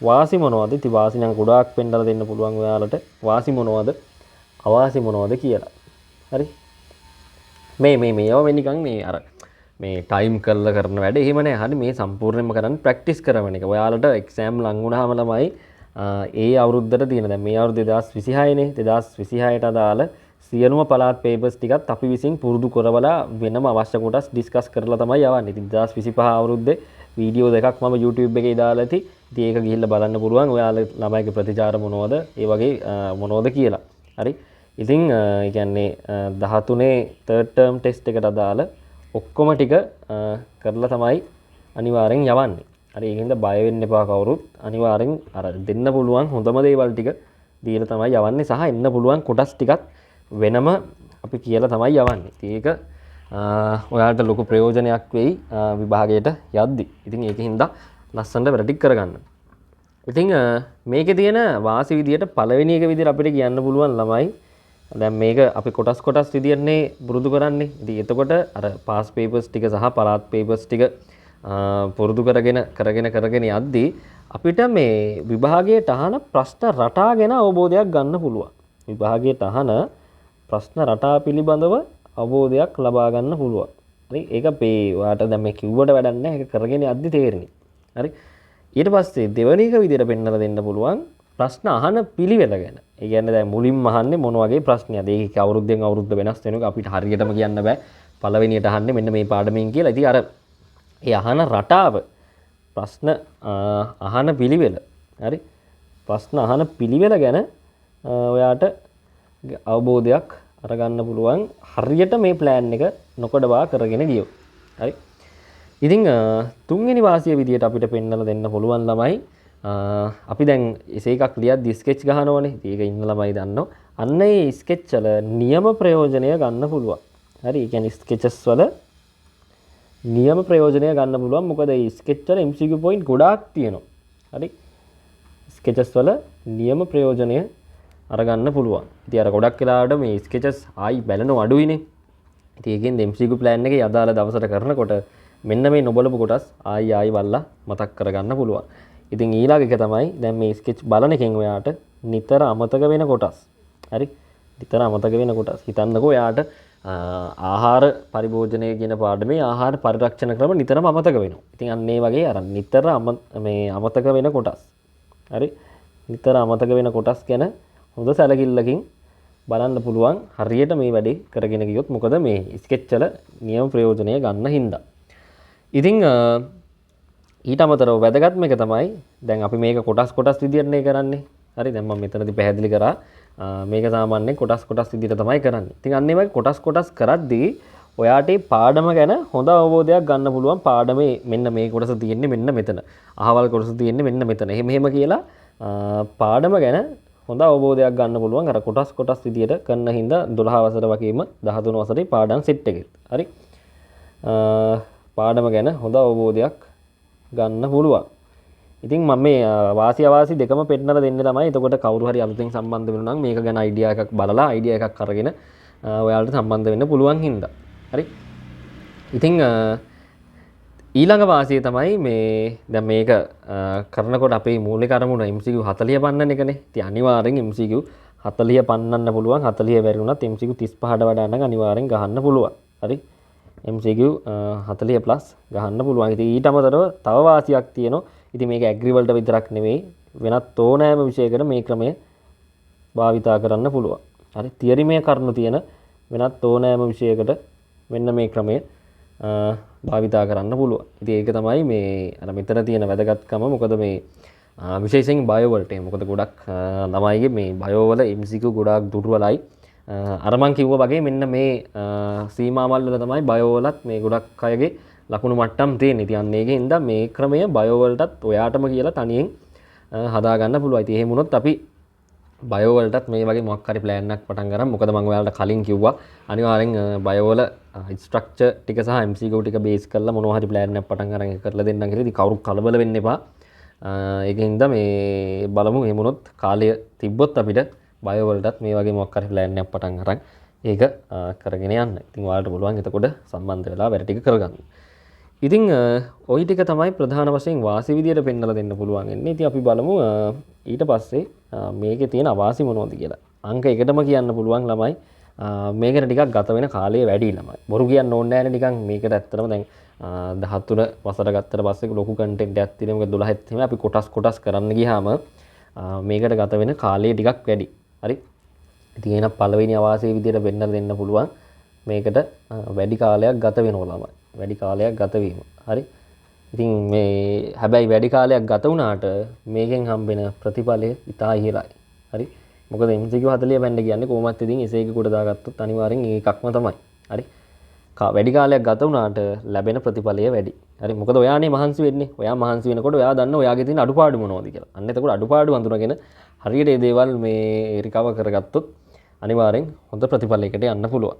Speaker 1: වාසි මොනවද? ඉතින් වාසි නම් ගොඩාක් පෙන්නලා දෙන්න පුළුවන් ඔයාලට. වාසි මොනවද? අවාසි මොනවද කියලා. හරි. මේවා වෙන්නේ නිකන් මේ අර මේ ටයිම් කරලා කරන වැඩ එහෙම නෑ. හරි මේ සම්පූර්ණයෙන්ම කරන්නේ ප්‍රැක්ටිස් කරන එක. ඔයාලට එක්සෑම් ලඟ වුණාම ළමයි ඒ අවුරුද්දට තියෙන දැන් මේ අවුරුද්ද 2026 නේ 2026ට අදාළ සියලුම පළාත් පේපර්ස් ටිකත් අපි විසින් පුරුදු කරවලා වෙනම අවශ්‍ය කොටස් ඩිස්කස් කරලා තමයි යවන්නේ. ඉතින් 2025 අවුරුද්දේ වීඩියෝ දෙකක් මම YouTube එකේ දාලා ඇති. ඉතින් ඒක ගිහිල්ලා බලන්න පුළුවන් ඔයාලා ළමයිගේ ප්‍රතිචාර මොනවද ඒ වගේ මොනවද කියලා. හරි. ඉතින් ඒ කියන්නේ 13 third term test එකට අදාළ ඔක්කොම ටික කරලා තමයි අනිවාර්යෙන් යවන්නේ. හරි ඒකින්ද බය වෙන්න එපා කවුරුත්. අනිවාර්යෙන් අර දෙන්න පුළුවන් හොඳම දේවල් ටික දීලා තමයි යවන්නේ සහ එන්න පුළුවන් කොටස් ටිකත් වෙනම අපි කියලා තමයි යවන්නේ. ඒක ඔයාලට ලොකු ප්‍රයෝජනයක් වෙයි විභාගයට යද්දි. ඉතින් ඒකින්ද ලස්සනට වැඩ කරගන්න. ඉතින් මේකේ තියෙන වාසි විදියට පළවෙනි එක විදියට අපිට කියන්න පුළුවන් ළමයි දැන් මේක අපි කොටස් විදියටනේ පුරුදු කරන්නේ. ඉතින් එතකොට අර පාස් පේපර්ස් ටික සහ පළාත් පේපර්ස් ටික පුරුදු කරගෙන යද්දී අපිට මේ විභාගයට අහන ප්‍රශ්න රටා ගැන අවබෝධයක් ගන්න පුළුවන්. විභාගයට අහන ප්‍රශ්න රටා පිළිබඳව අවබෝධයක් ලබා ගන්න පුළුවන්. හරි ඒක අපේ ඔයාලට දැන් මේ කිව්වට වැඩක් නැහැ. ඒක කරගෙන යද්දි තේරෙන්නේ. හරි ඊට පස්සේ දෙවෙනි එක විදියට පෙන්නලා දෙන්න පුළුවන් ප්‍රශ්න අහන පිළිවෙල ගැන. ඒ කියන්නේ දැන් මුලින්ම අහන්නේ මොන වගේ ප්‍රශ්නයක්ද? ඒක අවුරුද්දෙන් අවුරුද්ද වෙනස් වෙනවා. අපිට හරියටම කියන්න බෑ. පළවෙනියට අහන්නේ මෙන්න මේ පාඩමෙන් කියලා. ඉතින් අර ඒ අහන රටාව ප්‍රශ්න අහන පිළිවෙල. හරි ප්‍රශ්න අහන පිළිවෙල ගැන ඔයාට අවබෝධයක් අරගන්න පුළුවන් හරියට මේ ප්ලෑන් එක නොකඩවා කරගෙන ගියොත්. හරි ඉතින් තුන්වෙනි වාසිය විදියට අපිට පෙන්නලා දෙන්න පුළුවන් ළමයි අපි දැන් එසේ එකක් ලියද්දි ස්කෙච් ගහනවනේ. ඒක ඉන්න ළමයි දන්නවා. අන්න ඒ ස්කෙච් වල නියම ප්‍රයෝජනය ගන්න පුළුවන්. හරි ඒ කියන්නේ ස්කෙචස් වල නියම ප්‍රයෝජනය ගන්න පුළුවන්. මොකද මේ ස්කෙච් වල MCQ පොයින්ට් ගොඩාක් තියෙනවා. හරි ස්කෙචස් වල නියම ප්‍රයෝජනය අරගන්න පුළුවන්. ඉතින් අර ගොඩක් වෙලාවට මේ ස්කෙචස් ආයි බැලනව අඩුයිනේ. ඉතින් ඒකෙන් MCQ plan එකේ අදාළ දවසට කරනකොට මෙන්න මේ නොබලපු කොටස් ආයි බලලා මතක් කරගන්න පුළුවන්. ඉතින් ඊළඟ එක තමයි දැන් මේ ස්කෙච් බලන එකෙන් ඔයාට නිතර අමතක වෙන කොටස්. හරි නිතර අමතක වෙන කොටස්. හිතන්නකෝ ඔයාට ආහාර පරිභෝජනය කියන පාඩමේ ආහාර පරිරක්ෂණ ක්‍රම නිතරම අමතක වෙනවා. ඉතින් අන්න ඒ වගේ අර නිතර මේ අමතක වෙන කොටස්. හරි නිතර අමතක වෙන කොටස් ගැන හොඳ සැලකිල්ලකින් බලන්න පුළුවන් හරියට මේ වැඩේ කරගෙන ගියොත්. මොකද මේ ස්කෙච් වල නියම ප්‍රයෝජනය ගන්න හින්දා. ඉතින් ඊට අමතරව වැදගත්ම එක තමයි දැන් අපි මේක කොටස් විදියටනේ කරන්නේ. හරි දැන් මම මෙතනදී පැහැදිලි කරා මේක සාමාන්‍යයෙන් කොටස් විදියට තමයි කරන්නේ. ඉතින් අන්න ඒ වගේ කොටස් කරද්දී ඔයාට මේ පාඩම ගැන හොඳ අවබෝධයක් ගන්න පුළුවන්. පාඩමේ මෙන්න මේ කොටස තියෙන්නේ මෙන්න මෙතන. අහවල් කොටස තියෙන්නේ මෙන්න මෙතන. එහෙම කියලා පාඩම ගැන හොඳ අවබෝධයක් ගන්න පුළුවන්. අර කොටස් විදියට කරන හින්දා 12 වසර වගේම 13 වසරේ පාඩම් සෙට් එකෙත්. හරි පාඩම ගැන හොඳ අවබෝධයක් ගන්න පුළුවන්. ඉතින් මම මේ වාසි අවාසි දෙකම පෙන්නලා දෙන්නේ තමයි. එතකොට කවුරු හරි අලුතෙන් සම්බන්ධ වෙනවා නම් මේක ගැන අයිඩියා එකක් බලලා අයිඩියා එකක් අරගෙන ඔයාලට සම්බන්ධ වෙන්න පුළුවන් හින්දා. හරි. ඉතින් ඊළඟ වාසිය තමයි මේ දැන් මේක කරනකොට අපේ මූලික අරමුණ MCQ 40 පන්නන එකනේ. ඉතින් අනිවාර්යෙන් MCQ 40 පන්නන්න පුළුවන්. 40 බැරි වුණත් MCQ 35ට වඩා නම් අනිවාර්යෙන් ගහන්න පුළුවන්. හරි. MCQ 40 ප්ලස් ගහන්න පුළුවන්. ඉතින් ඊට අමතරව තව වාසියක් තියෙනවා. ඉතින් මේක ඇග්‍රි වලට විතරක් නෙවෙයි වෙනත් ඕනෑම විෂයකට මේ ක්‍රමය භාවිතා කරන්න පුළුවන්. හරි තියරිමය කරුණු තියෙන වෙනත් ඕනෑම විෂයකට මෙන්න මේ ක්‍රමය භාවිතා කරන්න පුළුවන්. ඉතින් ඒක තමයි මේ අර මෙතන තියෙන වැදගත්කම. මොකද මේ විශේෂයෙන් බයෝ වලට මොකද ගොඩක් ළමයිගේ මේ බයෝ වල MCQ ගොඩාක් දුර්වලයි. අර මං කිව්වා වගේ මෙන්න මේ සීමාමල් වල තමයි බයෝ වලත් මේ ගොඩක් අයගේ ලකුණු මට්ටම් තියෙන. ඉතින් අන්න ඒකෙන් හින්දා මේ ක්‍රමය බයෝ වලටත් ඔයාටම කියලා තනියෙන් හදා ගන්න පුළුවන්. ඉතින් එහෙම වුණොත් අපි බයෝ වලටත් මේ වගේ මොකක් හරි ප්ලෑන් එකක් පටන් ගන්න. මොකද මම ඔයාලට කලින් කිව්වා අනිවාර්යෙන් බයෝ වල ස්ට්‍රක්චර් ටික සහ MCQ ටික බේස් කරලා මොනවා හරි ප්ලෑන් එකක් පටන් අරන් කරලා දෙන්නම් කියලා. ඉතින් කවුරු කලබල වෙන්න එපා. ඒකෙන් හින්දා මේ බලමු එහෙම වුණොත් කාලය තිබ්බොත් අපිට බයෝ වලටත් මේ වගේ මොකක් හරි ප්ලෑන් එකක් පටන් අරන් ඒක කරගෙන යන්න. ඉතින් ඔයාලට පුළුවන් එතකොට සම්බන්ධ වෙලා වැඩ ටික කරගන්න. ඉතින් ওই ටික තමයි ප්‍රධාන වශයෙන් වාසි විදියට පෙන්වලා දෙන්න පුළුවන් වෙන්නේ. ඉතින් අපි බලමු ඊට පස්සේ මේකේ තියෙන අවාසි මොනවද කියලා. අංක 1ටම කියන්න පුළුවන් ළමයි මේකට ටිකක් ගත වෙන කාලය වැඩි ළමයි. බොරු කියන්න ඕනේ නැහැ නිකන් මේකට ඇත්තටම දැන් 13 වසර ගත්තට පස්සේ ලොකු කන්ටෙන්ට් එකක් තියෙනවා. මොකද 12ත් එහෙම අපි කොටස් කරන්න ගියාම මේකට ගත වෙන කාලය ටිකක් වැඩි. හරි. ඉතින් එහෙනම් පළවෙනි අවාසිය විදියට පෙන්වලා දෙන්න පුළුවන් මේකට වැඩි කාලයක් ගත වෙනවා ළමයි. වැඩි කාලයක් ගත වීම. හරි. ඉතින් මේ හැබැයි වැඩි කාලයක් ගත වුණාට මේකෙන් හම්බෙන ප්‍රතිඵලය ඉතා ඉහළයි. හරි. මොකද MCQ 40 බැන්න කියන්නේ කොහොමත් ඉතින් එසේ එක කොට දාගත්තොත් අනිවාර්යෙන් ඒකක්ම තමයි. හරි. වැඩි කාලයක් ගත වුණාට ලැබෙන ප්‍රතිඵලය වැඩි. හරි. මොකද ඔයානේ මහන්සි වෙන්නේ. ඔයා මහන්සි වෙනකොට ඔයා දන්න ඔයාගේ තියෙන අඩුපාඩු මොනවද කියලා. අන්න එතකොට අඩුපාඩු හඳුනගෙන හරියට මේ දේවල් මේ රිකවර් කරගත්තොත් අනිවාර්යෙන් හොඳ ප්‍රතිඵලයකට යන්න පුළුවන්.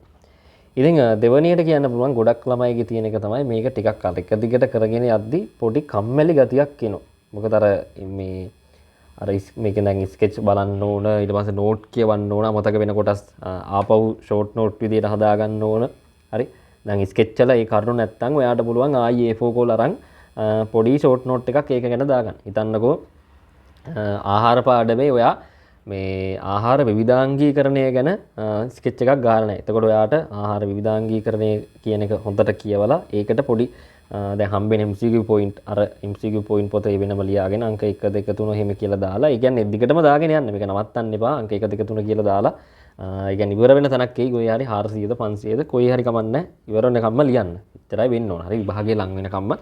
Speaker 1: ඉතින් දෙවනියට කියන්න පුළුවන් ගොඩක් ළමයිගේ තියෙන එක තමයි මේක ටිකක් අර එක දිගට කරගෙන යද්දී පොඩි කම්මැලි ගතියක් එනවා. මොකද අර මේ මේකෙන් දැන් ස්කෙච් බලන්න ඕන, ඊට පස්සේ නෝට් කියවන්න ඕන, අමතක වෙන කොටස් ආපහු ෂෝට් නෝට් විදියට හදා ගන්න ඕන. හරි. දැන් ස්කෙච් වල ඒ කරුණු නැත්තම් ඔයාට පුළුවන් ආයි A4 කෝල අරන් පොඩි ෂෝට් නෝට් එකක් ඒක ගැන දාගන්න. හිතන්නකෝ ආහාර පාඩමේ ඔයා මේ ආහාර විවිධාංගීකරණය ගැන ස්කෙච් එකක් ගහලා නැහැ. එතකොට ඔයාට ආහාර විවිධාංගීකරණය කියන එක හොඳට කියවලා ඒකට පොඩි දැන් හම්බෙන MCQ point අර MCQ point පොතේ වෙනම ලියාගෙන අංක 1 2 3 එහෙම කියලා දාලා ඒ කියන්නේ දිගටම දාගෙන යන්න. මේක නවත්තන්න එපා. අංක 1 2 3 කියලා දාලා ඒ කියන්නේ ඉවර වෙන තැනක් එයි. කොයි හරි 400ද 500ද කොයි හරි කමන්නේ ඉවර වෙනකම්ම ලියන්න. එච්චරයි වෙන්න ඕන. හරි විභාගයේ ලඟ වෙනකම්ම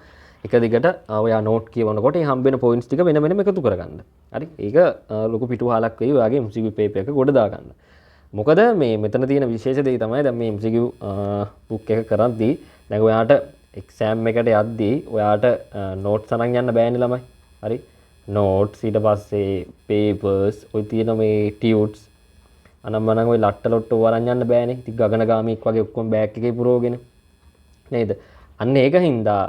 Speaker 1: එක දිගට ඔයා නෝට් කියවනකොට ඒ හම්බෙන පොයින්ට්ස් ටික වෙන වෙනම එකතු කරගන්න. හරි. ඒක ලොකු පිටුවහලක් වෙයි ඔයාගේ MCQ පේපර් එක ගොඩ දාගන්න. මොකද මේ මෙතන තියෙන විශේෂ දේ තමයි දැන් මේ MCQ බුක් එක කරද්දී දැන් ඔයාට එක්සෑම් එකට යද්දී ඔයාට නෝට්ස් අරන් යන්න බෑනේ ළමයි. හරි. නෝට්ස් ඊට පස්සේ පේපර්ස් ඔය තියෙන මේ ටියුට්ස් අනම්මනම් ඔය ලට්ට ලොට්ට වරන් යන්න බෑනේ. ඉතින් ගගනගාමීක් වගේ ඔක්කොම බෑග් එකේ පුරවගෙන නේද? අන්න ඒක හින්දා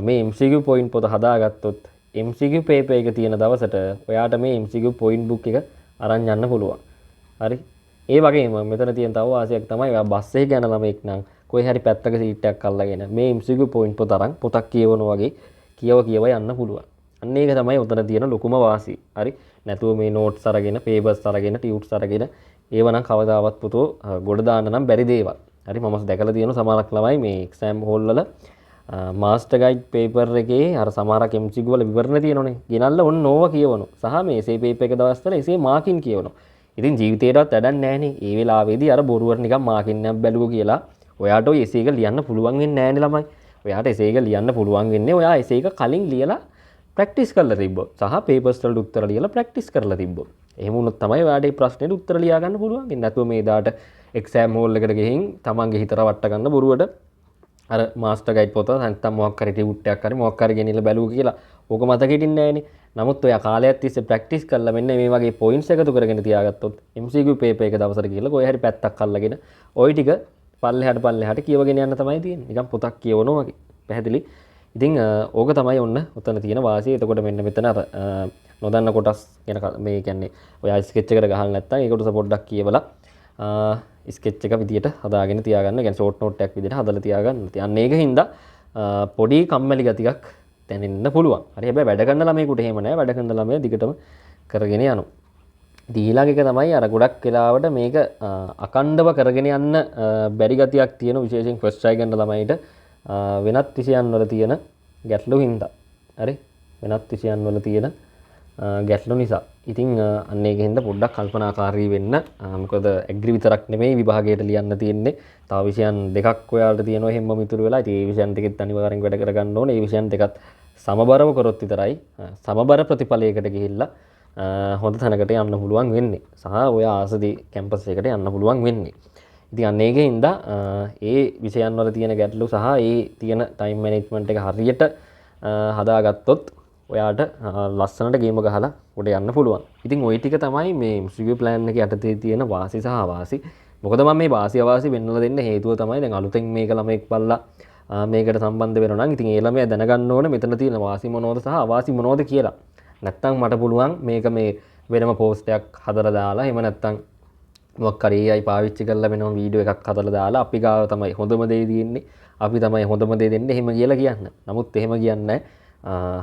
Speaker 1: මේ MCQ point පොත හදාගත්තොත් MCQ paper එක තියෙන දවසට ඔයාට මේ MCQ point book එක අරන් යන්න පුළුවන්. හරි. ඒ වගේම මෙතන තියෙන තව වාසියක් තමයි ඔයා බස් එකේ යන ළමෙක් නම් කොයි හරි පැත්තක සීට් එකක් අල්ලගෙන මේ MCQ point පොත අරන් පොතක් කියවනවා වගේ කියව යන්න පුළුවන්. අන්න ඒක තමයි උතන තියෙන ලොකුම වාසිය. හරි. නැතුව මේ notes අරගෙන papers අරගෙන tunes අරගෙන ඒව නම් කවදාවත් පුතෝ ගොඩ දාන්න නම් බැරි දේවල්. හරි. මම දැකලා තියෙන සමහරක් ළමයි මේ exam hall වල මාස්ටර් ගයිඩ් පේපර් එකේ අර සමහරක් MCQ වල විවරණ තියෙනවනේ. ගෙනල්ලා ඔන්න ඕවා කියවනවා. සහ මේ එසේ පේපර් එක දවස්වල එසේ මාකින් කියවනවා. ඉතින් ජීවිතේටවත් වැඩක් නැහැනේ. ඒ වෙලාවේදී අර බොරුවට නිකන් මාකින් එකක් බැලුවා කියලා ඔයාට ඔය එසේ එක ලියන්න පුළුවන් වෙන්නේ නැහැනේ ළමයි. ඔයාට එසේ එක ලියන්න පුළුවන් වෙන්නේ ඔයා එසේ එක කලින් ලියලා ප්‍රැක්ටිස් කරලා තිබ්බොත්. සහ පේපර්ස් වලට උත්තර ලියලා ප්‍රැක්ටිස් කරලා තිබ්බොත්. එහෙම වුණොත් තමයි ඔයාට මේ ප්‍රශ්නෙට උත්තර ලියා ගන්න පුළුවන්. නැත්නම් මේ දාට එක්සෑම් හෝල් එකට ගිහින් තමන්ගේ හිත රවට්ට ගන්න බොරුවට අර මාස්ටර් ගයිඩ් පොත නැත්නම් මොකක් හරි ටියුට් එකක් හරි මොකක් හරි ගෙනිලා බැලුවා කියලා ඕක මතක හිටින්නේ නැහනේ. නමුත් ඔයා කාලයක් තිස්සේ ප්‍රැක්ටිස් කරලා මෙන්න මේ වගේ පොයින්ට්ස් එකතු කරගෙන තියාගත්තොත් MCQ පේපර් එක දවසට කියලා කොයි හරි පැත්තක් අල්ලගෙන ওই ටික පල්ලෙහාට කියවගෙන යන්න තමයි තියෙන්නේ. නිකන් පොතක් කියවනවා වගේ. පැහැදිලි. ඉතින් ඕක තමයි ඔන්න උතන තියෙන වාසිය. එතකොට මෙන්න මෙතන අර නොදන්න කොටස් ගැන මේ කියන්නේ ඔයා ස්කෙච් එකට ගහලා නැත්නම් ඒකට පොඩ්ඩක් කියවලා ස්කෙච් එක විදියට හදාගෙන තියාගන්න. කියන්නේ ෂෝට් නෝට් එකක් විදියට හදලා තියාගන්න. ඉතින් ඒක හින්දා පොඩි කම්මැලි ගතියක් දැනෙන්න පුළුවන්. හරි. හැබැයි වැඩ කරන ළමයෙකුට එහෙම නෑ. වැඩ කරන ළමයා දිගටම කරගෙන යනවා. ඊළඟ එක තමයි අර ගොඩක් වෙලාවට මේක අකණ්ඩව කරගෙන යන්න බැරි ගතියක් තියෙන විශේෂයෙන් ෆස්ට් ට්‍රයි කරන ළමයිට වෙනත් විෂයන් වල තියෙන ගැටලු හින්දා. හරි. වෙනත් විෂයන් වල තියෙන ගැටලු නිසා. ඉතින් අන්න ඒක හින්දා පොඩ්ඩක් කල්පනාකාරී වෙන්න. මොකද ඇග්‍රි විතරක් නෙමෙයි විභාගයට ලියන්න තියෙන්නේ. තව විෂයන් දෙකක් ඔයාලට තියෙනවා හැමම ඉතුරු වෙලා. ඉතින් මේ විෂයන් දෙකෙත් අනිවාර්යෙන් වැඩ කරගන්න ඕනේ. මේ විෂයන් දෙකත් සමබරව කරොත් විතරයි සමබර ප්‍රතිඵලයකට ගිහිල්ලා හොඳ තැනකට යන්න පුළුවන් වෙන්නේ. සහ ඔය ආසදී කැම්පස් එකට යන්න පුළුවන් වෙන්නේ. ඉතින් අන්න ඒකේ හින්දා ඒ විෂයන් වල තියෙන ගැටලු සහ ඒ තියෙන ටයිම් මැනේජ්මන්ට් එක හරියට හදාගත්තොත් ඔයාට ලස්සනට ගේම ගහලා උඩ යන්න පුළුවන්. ඉතින් ওই ටික තමයි මේ MCQ plan එක යටතේ තියෙන වාසි සහ අවාසි. මොකද මම මේ වාසි අවාසි වෙන්නලා දෙන්න හේතුව තමයි දැන් අලුතෙන් මේක ළමෙක් බලලා මේකට සම්බන්ධ වෙනවා නම් ඉතින් ඒ ළමයා දැනගන්න ඕනේ මෙතන තියෙන වාසි මොනවද සහ අවාසි මොනවද කියලා. නැත්තම් මට පුළුවන් මේක මේ වෙනම පෝස්ට් එකක් හදලා දාලා එහෙම නැත්තම් මොකක් හරි AI පාවිච්චි කරලා වෙනම වීඩියෝ එකක් හදලා දාලා අපි ගාව තමයි හොඳම දේ තියෙන්නේ. අපි තමයි හොඳම දේ දෙන්නේ එහෙම කියලා කියන්න. නමුත් එහෙම කියන්නේ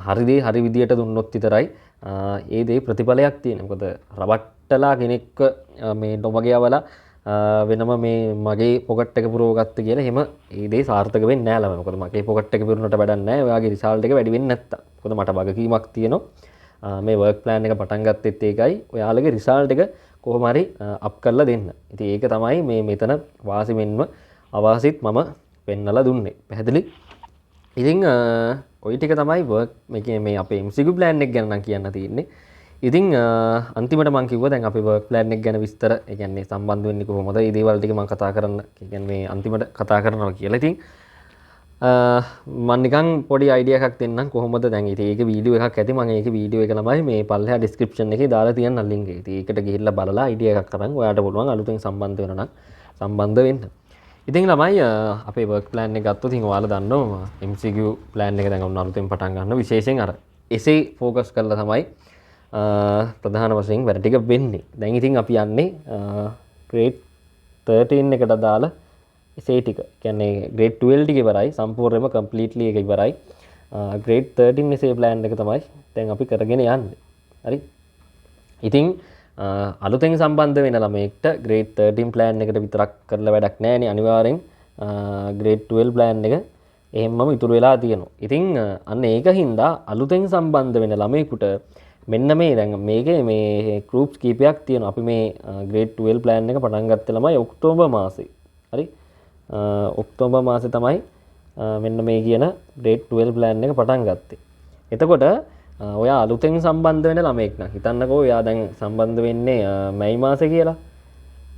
Speaker 1: හරි දේ හරි විදියට දුන්නොත් විතරයි ඒ දේ ප්‍රතිඵලයක් තියෙන්නේ. මොකද රවට්ටලා කෙනෙක්ව මේ නොමගයවලා වෙනම මේ මගේ පොකට් එක පුරව ගත්ත කියලා එහෙම ඒ දේ සාර්ථක වෙන්නේ නැහැ ළමයි. මොකද මගේ පොකට් එක පුරනට වැඩක් නැහැ. ඔයාගේ රිසල්ට් එක වැඩි වෙන්නේ නැත්තම්. මොකද මට වගකීමක් තියෙනවා. මේ වර්ක් ප්ලෑන් එක පටන් ගත්තෙත් ඒකයි ඔයාලගේ රිසල්ට් එක කොහොම හරි අප් කරලා දෙන්න. ඉතින් ඒක තමයි මේ මෙතන වාසි මෙන්ම අවාසිත් මම පෙන්නලා දුන්නේ. පැහැදිලි? ඉතින් ওই ටික තමයි වර්ක් මේ අපේ MCQ plan එක ගැන නම් කියන්න තියෙන්නේ. ඉතින් අන්තිමට මම කිව්වා දැන් අපි වර්ක් ප්ලෑන් එක ගැන විස්තර ඒ කියන්නේ සම්බන්ධ වෙන්නේ කොහොමද? මේ දේවල් ටික මම කතා කරන්න කියන්නේ මේ අන්තිමට කතා කරනවා කියලා. ඉතින් මම නිකන් පොඩි අයිඩියා එකක් දෙන්නම් කොහොමද දැන් ඉතින් ඒක වීඩියෝ එකක් ඇති මම ඒක වීඩියෝ එක ළමයි මේ පල්ලෙහා ඩිස්ක්‍රිප්ෂන් එකේ දාලා තියන්නම් ලින්ක් එක. ඉතින් ඒකට ගිහිල්ලා බලලා අයිඩියා එකක් අරන් ඔයාලට පුළුවන් අලුතෙන් සම්බන්ධ වෙනවා නම් සම්බන්ධ වෙන්න. ඉතින් ළමයි අපේ වර්ක් ප්ලෑන් එක ගත්තොත් ඉතින් ඔයාලා දන්නවා MCQ ප්ලෑන් එක දැන් අලුතෙන් පටන් ගන්නවා විශේෂයෙන් අර එසේ ෆෝකස් කරලා තමයි ප්‍රධාන වශයෙන් වැඩ ටික වෙන්නේ. දැන් ඉතින් අපි යන්නේ grade 13 එකට දාලා එසේ ටික. කියන්නේ grade 12 ටික ඉවරයි. සම්පූර්ණයෙන්ම completely එක ඉවරයි. grade 13 එසේ plan එක තමයි දැන් අපි කරගෙන යන්නේ. හරි. ඉතින් අලුතෙන් සම්බන්ධ වෙන ළමයෙක්ට grade 13 plan එකට විතරක් කරලා වැඩක් නැහැ නේ. අනිවාර්යෙන් grade 12 plan එක එහෙමම ඉතුරු වෙලා තියෙනවා. ඉතින් අන්න ඒක හින්දා අලුතෙන් සම්බන්ධ වෙන ළමයෙකුට මෙන්න මේ දැන් මේකේ මේ groups කීපයක් තියෙනවා. අපි මේ grade 12 plan එක පටන් ගත්තේ ළමයි ඔක්තෝබර් මාසේ. හරි. ඔක්තෝබර් මාසේ තමයි මෙන්න මේ කියන grade 12 plan එක පටන් ගත්තේ. එතකොට ඔයා අලුතෙන් සම්බන්ධ වෙන ළමයෙක් නම් හිතන්නකෝ ඔයා දැන් සම්බන්ධ වෙන්නේ මැයි මාසේ කියලා.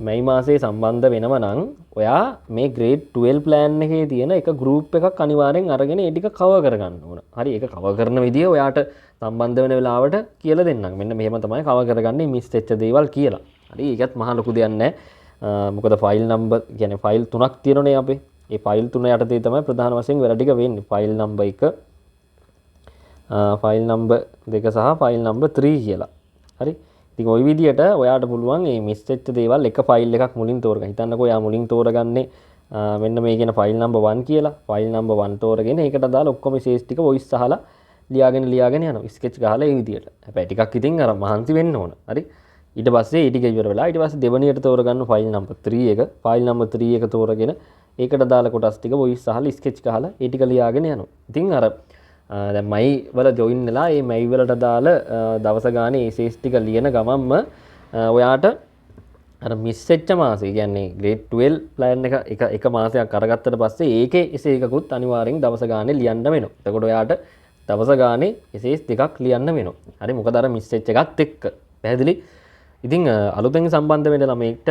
Speaker 1: මැයි මාසේ සම්බන්ධ වෙනව නම් ඔයා මේ grade 12 plan එකේ තියෙන එක group එකක් අනිවාර්යෙන් අරගෙන ඒ ටික cover කරගන්න ඕන. හරි ඒක cover කරන විදිය ඔයාට සම්බන්ධ වෙන වෙලාවට කියලා දෙන්නම්. මෙන්න මෙහෙම තමයි cover කරගන්නේ මිස් වෙච්ච දේවල් කියලා. හරි ඒකත් මහා ලොකු දෙයක් නෑ. මොකද ෆයිල් නම්බර් කියන්නේ ෆයිල් තුනක් තියෙනනේ අපේ. ඒ ෆයිල් තුන යටතේ තමයි ප්‍රධාන වශයෙන් වැඩ ටික වෙන්නේ. ෆයිල් නම්බර් 1, ෆයිල් නම්බර් 2 සහ ෆයිල් නම්බර් 3 කියලා. හරි. ඉතින් ওই විදියට ඔයාට පුළුවන් මේ මිස් වෙච්ච දේවල් එක ෆයිල් එකක් මුලින් තෝරගන්න. හිතන්නකෝ ඔයා මුලින් තෝරගන්නේ මෙන්න මේ කියන ෆයිල් නම්බර් 1 කියලා. ෆයිල් නම්බර් 1 තෝරගෙන ඒකට දාලා ඔක්කොම ශේෂ ටික වොයිස් අහලා ලියාගෙන යනවා. ස්කෙච් ගහලා ඒ විදියට. හැබැයි ටිකක් ඉතින් අර මහන්සි වෙන්න ඕන. හරි. ඊට පස්සේ ඒ ටික ඉවර වෙලා ඊට පස්සේ දෙවනියට තෝරගන්න ෆයිල් නම්බර් 3 එක. ෆයිල් නම්බර් 3 එක තෝරගෙන ඒකට දාලා කොටස් ටික වොයිස් අහලා ස්කෙච් ගහලා ඒ ටික ලියාගෙන යනවා. ඉතින් අර දැන් මයි වල ජොයින් වෙලා මේ මයි වලට දාලා දවස ගානේ ඒ ශේෂ ටික ලියන ගමන්ම ඔයාට අර මිස් වෙච්ච මාසෙ කියන්නේ grade 12 plan එක මාසයක් අරගත්තට පස්සේ ඒකේ එසේ එකකුත් අනිවාර්යෙන් දවස ගානේ ලියන්න වෙනවා. එතකොට ඔයාට දවස ගානේ එසේ දෙකක් ලියන්න වෙනවා. හරි මොකද අර මිස් වෙච්ච එකත් එක්ක. පැහැදිලි? ඉතින් අලුතෙන් සම්බන්ධ වෙන ළමයෙක්ට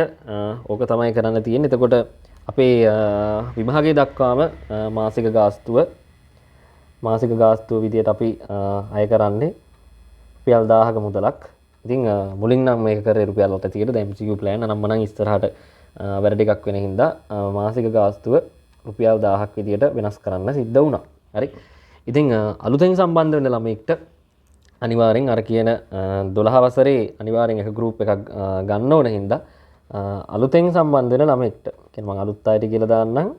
Speaker 1: ඕක තමයි කරන්න තියෙන්නේ. එතකොට අපේ විභාගයේ දක්වාම මාසික ගාස්තුව විදියට අපි අය කරන්නේ රුපියල් 1000ක මුදලක්. ඉතින් මුලින් නම් මේක කරේ රුපියල් 800කට. දැන් MCQ plan නම් නම් ඉස්සරහට වැඩ ටිකක් වෙන හින්දා මාසික ගාස්තුව රුපියල් 1000ක් විදියට වෙනස් කරන්න සිද්ධ වුණා. හරි. ඉතින් අලුතෙන් සම්බන්ධ වෙන ළමයෙක්ට අනිවාර්යෙන් අර කියන 12 වසරේ අනිවාර්යෙන් එක ගෲප් එකක් ගන්න ඕන හින්දා අලුතෙන් සම්බන්ධ වෙන ළමයෙක්ට කියන්නේ මම අලුත් අයට කියලා දාන්නම්.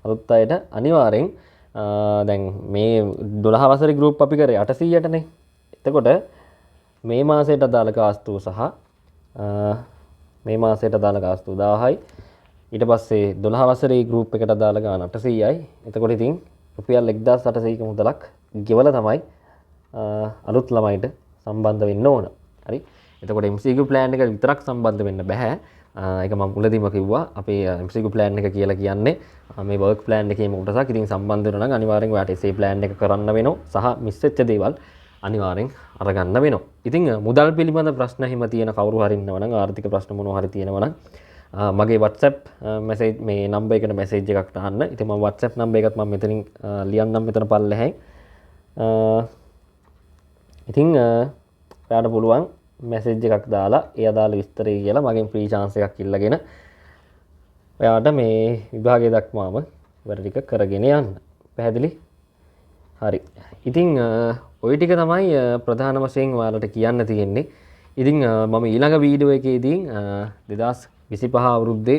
Speaker 1: අලුත් අයට අනිවාර්යෙන් දැන් මේ 12 වසරේ ගෲප් අපි කරේ 800ටනේ. එතකොට මේ මාසයට අදාළ ගාස්තුව සහ මේ මාසයට අදාළ ගාස්තුව 1000යි. ඊට පස්සේ 12 වසරේ ගෲප් එකට අදාළ ගාන 800යි. එතකොට ඉතින් රුපියල් 1800ක මුදලක් ගෙවලා තමයි අලුත් ළමයිට සම්බන්ධ වෙන්න ඕන. හරි. එතකොට MCQ plan එක විතරක් සම්බන්ධ වෙන්න බෑ. ඒක මම මුලදීම කිව්වා. අපේ MCQ plan එක කියලා කියන්නේ මේ work plan එකේම කොටසක්. ඉතින් සම්බන්ධ වෙනවා නම් අනිවාර්යෙන් ඔයාට essay plan එක කරන්න වෙනවා. සහ මිස් වෙච්ච දේවල් අනිවාර්යෙන් අරගන්න වෙනවා. ඉතින් මුදල් පිළිබඳ ප්‍රශ්න හිම තියෙන කවුරු හරි ඉන්නවා නම් ආර්ථික ප්‍රශ්න මොනවා හරි තියෙනවා නම් මගේ WhatsApp මැසේජ් මේ නම්බර් එකට මැසේජ් එකක් දාන්න. ඉතින් මම WhatsApp නම්බර් එකත් මම මෙතනින් ලියන්නම් මෙතන පල්ලෙහැන්. ඉතින් ඔයාලට පුළුවන් මැසේජ් එකක් දාලා ඒ අදාළ විස්තරය කියලා මගෙන් ෆ්‍රී chance එකක් ඉල්ලගෙන ඔයාලට මේ විභාගය දක්වාම වැඩ ටික කරගෙන යන්න. පැහැදිලි? හරි. ඉතින් ওই ටික තමයි ප්‍රධාන වශයෙන් ඔයාලට කියන්න තියෙන්නේ. ඉතින් මම ඊළඟ වීඩියෝ එකේදී 2025 අවුරුද්දේ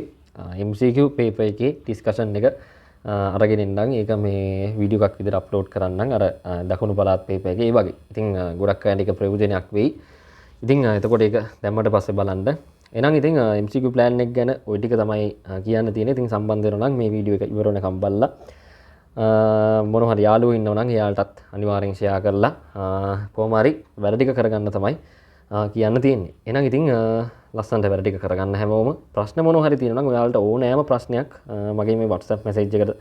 Speaker 1: MCQ paper එකේ discussion එක අරගෙන ඉන්නම්. ඒක මේ වීඩියෝ එකක් විදිහට අප්ලෝඩ් කරන්නම්. අර දකුණු පළාත් paper එකේ ඒ වගේ. ඉතින් ගොඩක් අයට ඒක ප්‍රයෝජනයක් වෙයි. ඉතින් එතකොට ඒක දැම්මට පස්සේ බලන්න. එහෙනම් ඉතින් MCQ plan එක ගැන ওই ටික තමයි කියන්න තියෙන්නේ. ඉතින් සම්බන්ධ වෙනවා නම් මේ වීඩියෝ එක ඉවර වෙනකම් බලලා මොන හරි යාළුවෝ ඉන්නවා නම් එයාලටත් අනිවාර්යෙන් ෂෙයා කරලා කොහොම හරි වැඩ ටික කරගන්න තමයි කියන්න තියෙන්නේ. එහෙනම් ඉතින් ලස්සනට වැඩ ටික කරගන්න හැමෝම. ප්‍රශ්න මොනවා හරි තියෙනවා නම් ඔයාලට ඕනෑම ප්‍රශ්නයක් මගේ මේ WhatsApp message එකට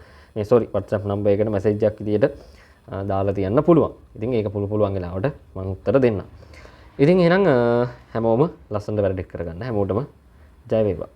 Speaker 1: WhatsApp number එකට message එකක් විදියට දාලා තියන්න පුළුවන්. ඉතින් ඒක පුළුවන් වෙලාවට මම උත්තර දෙන්නම්. ඉතින් එහෙනම් හැමෝම ලස්සනට වැඩ ටික කරගන්න. හැමෝටම ජය වේවා.